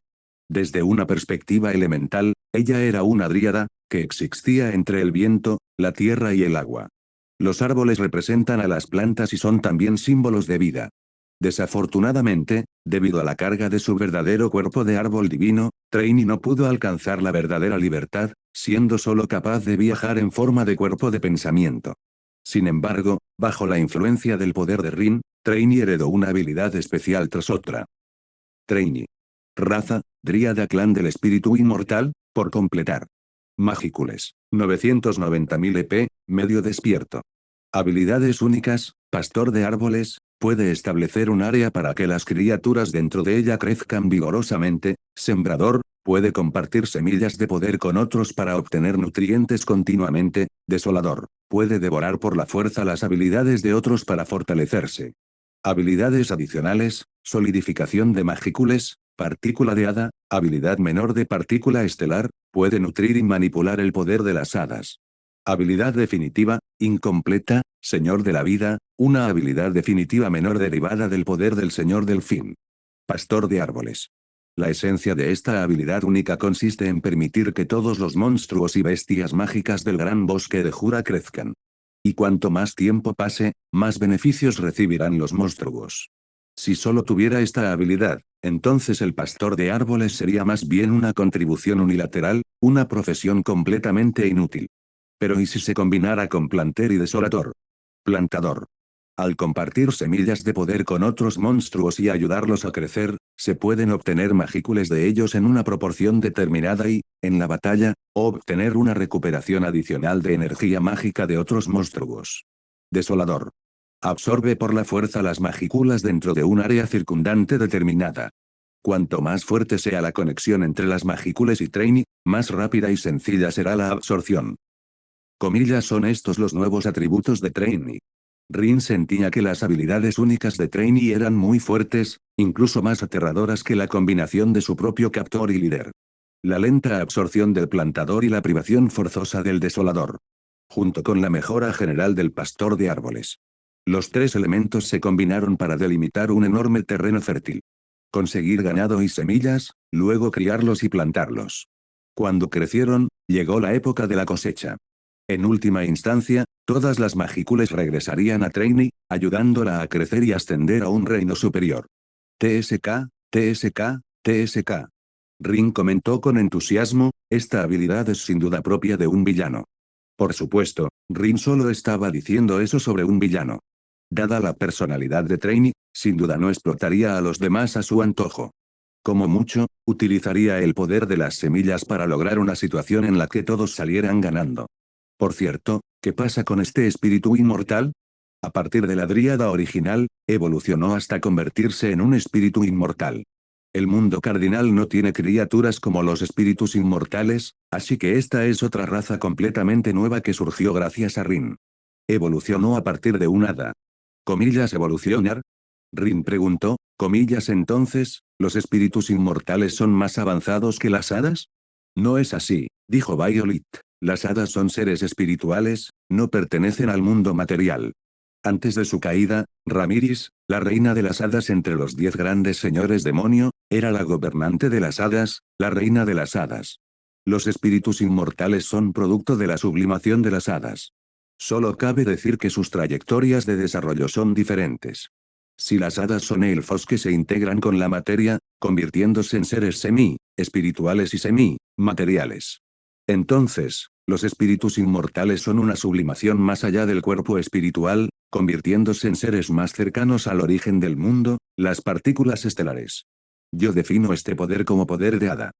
Desde una perspectiva elemental, ella era una dríada, que existía entre el viento, la tierra y el agua. Los árboles representan a las plantas y son también símbolos de vida. Desafortunadamente, debido a la carga de su verdadero cuerpo de árbol divino, Trainee no pudo alcanzar la verdadera libertad, siendo solo capaz de viajar en forma de cuerpo de pensamiento. Sin embargo, bajo la influencia del poder de Rin, Trainee heredó una habilidad especial tras otra. Trainee. Raza, Dríada clan del espíritu inmortal, por completar. Magícules. 990.000 EP, medio despierto. Habilidades únicas, pastor de árboles, puede establecer un área para que las criaturas dentro de ella crezcan vigorosamente, sembrador, puede compartir semillas de poder con otros para obtener nutrientes continuamente, desolador, puede devorar por la fuerza las habilidades de otros para fortalecerse. Habilidades adicionales, solidificación de magícules, partícula de hada, habilidad menor de partícula estelar, puede nutrir y manipular el poder de las hadas. Habilidad definitiva, incompleta, Señor de la vida, una habilidad definitiva menor derivada del poder del Señor Delfín. Pastor de árboles. La esencia de esta habilidad única consiste en permitir que todos los monstruos y bestias mágicas del gran bosque de Jura crezcan. Y cuanto más tiempo pase, más beneficios recibirán los monstruos. Si solo tuviera esta habilidad, entonces el pastor de árboles sería más bien una contribución unilateral, una profesión completamente inútil. Pero ¿y si se combinara con planter y desolador? Plantador. Al compartir semillas de poder con otros monstruos y ayudarlos a crecer, se pueden obtener magícules de ellos en una proporción determinada y, en la batalla, obtener una recuperación adicional de energía mágica de otros monstruos. Desolador. Absorbe por la fuerza las magículas dentro de un área circundante determinada. Cuanto más fuerte sea la conexión entre las magículas y Trainee, más rápida y sencilla será la absorción. Comillas son estos los nuevos atributos de Trainee. Rin sentía que las habilidades únicas de Trainee eran muy fuertes, incluso más aterradoras que la combinación de su propio captor y líder. La lenta absorción del plantador y la privación forzosa del desolador. Junto con la mejora general del pastor de árboles. Los tres elementos se combinaron para delimitar un enorme terreno fértil. Conseguir ganado y semillas, luego criarlos y plantarlos. Cuando crecieron, llegó la época de la cosecha. En última instancia, todas las Magicules regresarían a Trainee, ayudándola a crecer y ascender a un reino superior. TSK, TSK, TSK. Rin comentó con entusiasmo, esta habilidad es sin duda propia de un villano. Por supuesto, Rin solo estaba diciendo eso sobre un villano. Dada la personalidad de Trainee, sin duda no explotaría a los demás a su antojo. Como mucho, utilizaría el poder de las semillas para lograr una situación en la que todos salieran ganando. Por cierto, ¿qué pasa con este espíritu inmortal? A partir de la dríada original, evolucionó hasta convertirse en un espíritu inmortal. El mundo cardinal no tiene criaturas como los espíritus inmortales, así que esta es otra raza completamente nueva que surgió gracias a Rin. Evolucionó a partir de un hada. ¿Comillas evolucionar? Rin preguntó, comillas entonces, ¿los espíritus inmortales son más avanzados que las hadas? No es así, dijo Violet. Las hadas son seres espirituales, no pertenecen al mundo material. Antes de su caída, Ramiris, la reina de las hadas entre los 10 grandes señores demonio, era la gobernante de las hadas, la reina de las hadas. Los espíritus inmortales son producto de la sublimación de las hadas. Solo cabe decir que sus trayectorias de desarrollo son diferentes. Si las hadas son elfos que se integran con la materia, convirtiéndose en seres semi-espirituales y semi-materiales. Entonces, los espíritus inmortales son una sublimación más allá del cuerpo espiritual, convirtiéndose en seres más cercanos al origen del mundo, las partículas estelares. Yo defino este poder como poder de hada.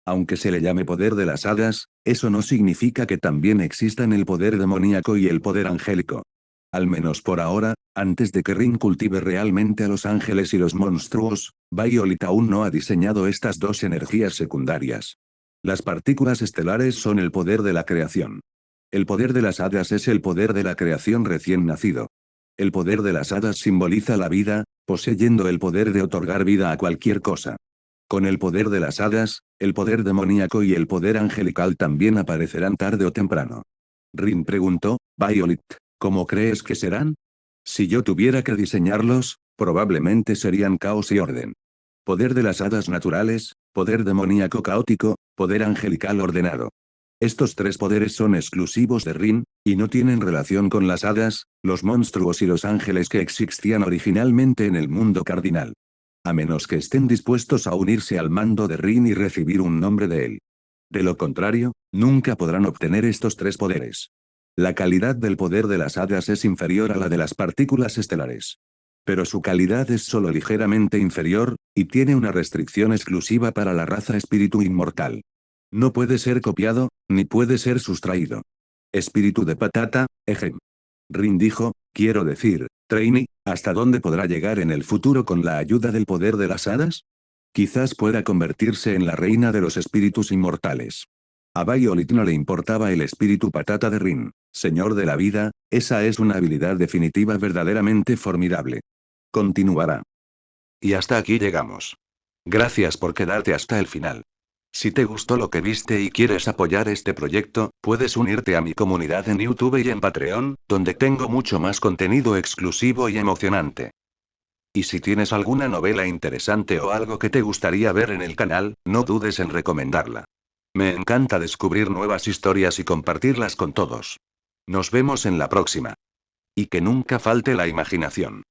Aunque se le llame poder de las hadas, eso no significa que también existan el poder demoníaco y el poder angélico. Al menos por ahora, antes de que Rin cultive realmente a los ángeles y los monstruos, Violet aún no ha diseñado estas dos energías secundarias. Las partículas estelares son el poder de la creación. El poder de las hadas es el poder de la creación recién nacido. El poder de las hadas simboliza la vida, poseyendo el poder de otorgar vida a cualquier cosa. Con el poder de las hadas, el poder demoníaco y el poder angelical también aparecerán tarde o temprano. Rin preguntó, Violet, ¿cómo crees que serán? Si yo tuviera que diseñarlos, probablemente serían caos y orden. Poder de las hadas naturales, poder demoníaco caótico, poder angelical ordenado. Estos tres poderes son exclusivos de Rin, y no tienen relación con las hadas, los monstruos y los ángeles que existían originalmente en el mundo cardinal. A menos que estén dispuestos a unirse al mando de Rin y recibir un nombre de él. De lo contrario, nunca podrán obtener estos tres poderes. La calidad del poder de las hadas es inferior a la de las partículas estelares. Pero su calidad es solo ligeramente inferior, y tiene una restricción exclusiva para la raza espíritu inmortal. No puede ser copiado, ni puede ser sustraído. Espíritu de patata, ejem. Rin dijo, quiero decir, Trainee, ¿hasta dónde podrá llegar en el futuro con la ayuda del poder de las hadas? Quizás pueda convertirse en la reina de los espíritus inmortales. A Violet no le importaba el espíritu patata de Rin, señor de la vida, esa es una habilidad definitiva verdaderamente formidable. Continuará. Y hasta aquí llegamos. Gracias por quedarte hasta el final. Si te gustó lo que viste y quieres apoyar este proyecto, puedes unirte a mi comunidad en YouTube y en Patreon, donde tengo mucho más contenido exclusivo y emocionante. Y si tienes alguna novela interesante o algo que te gustaría ver en el canal, no dudes en recomendarla. Me encanta descubrir nuevas historias y compartirlas con todos. Nos vemos en la próxima. Y que nunca falte la imaginación.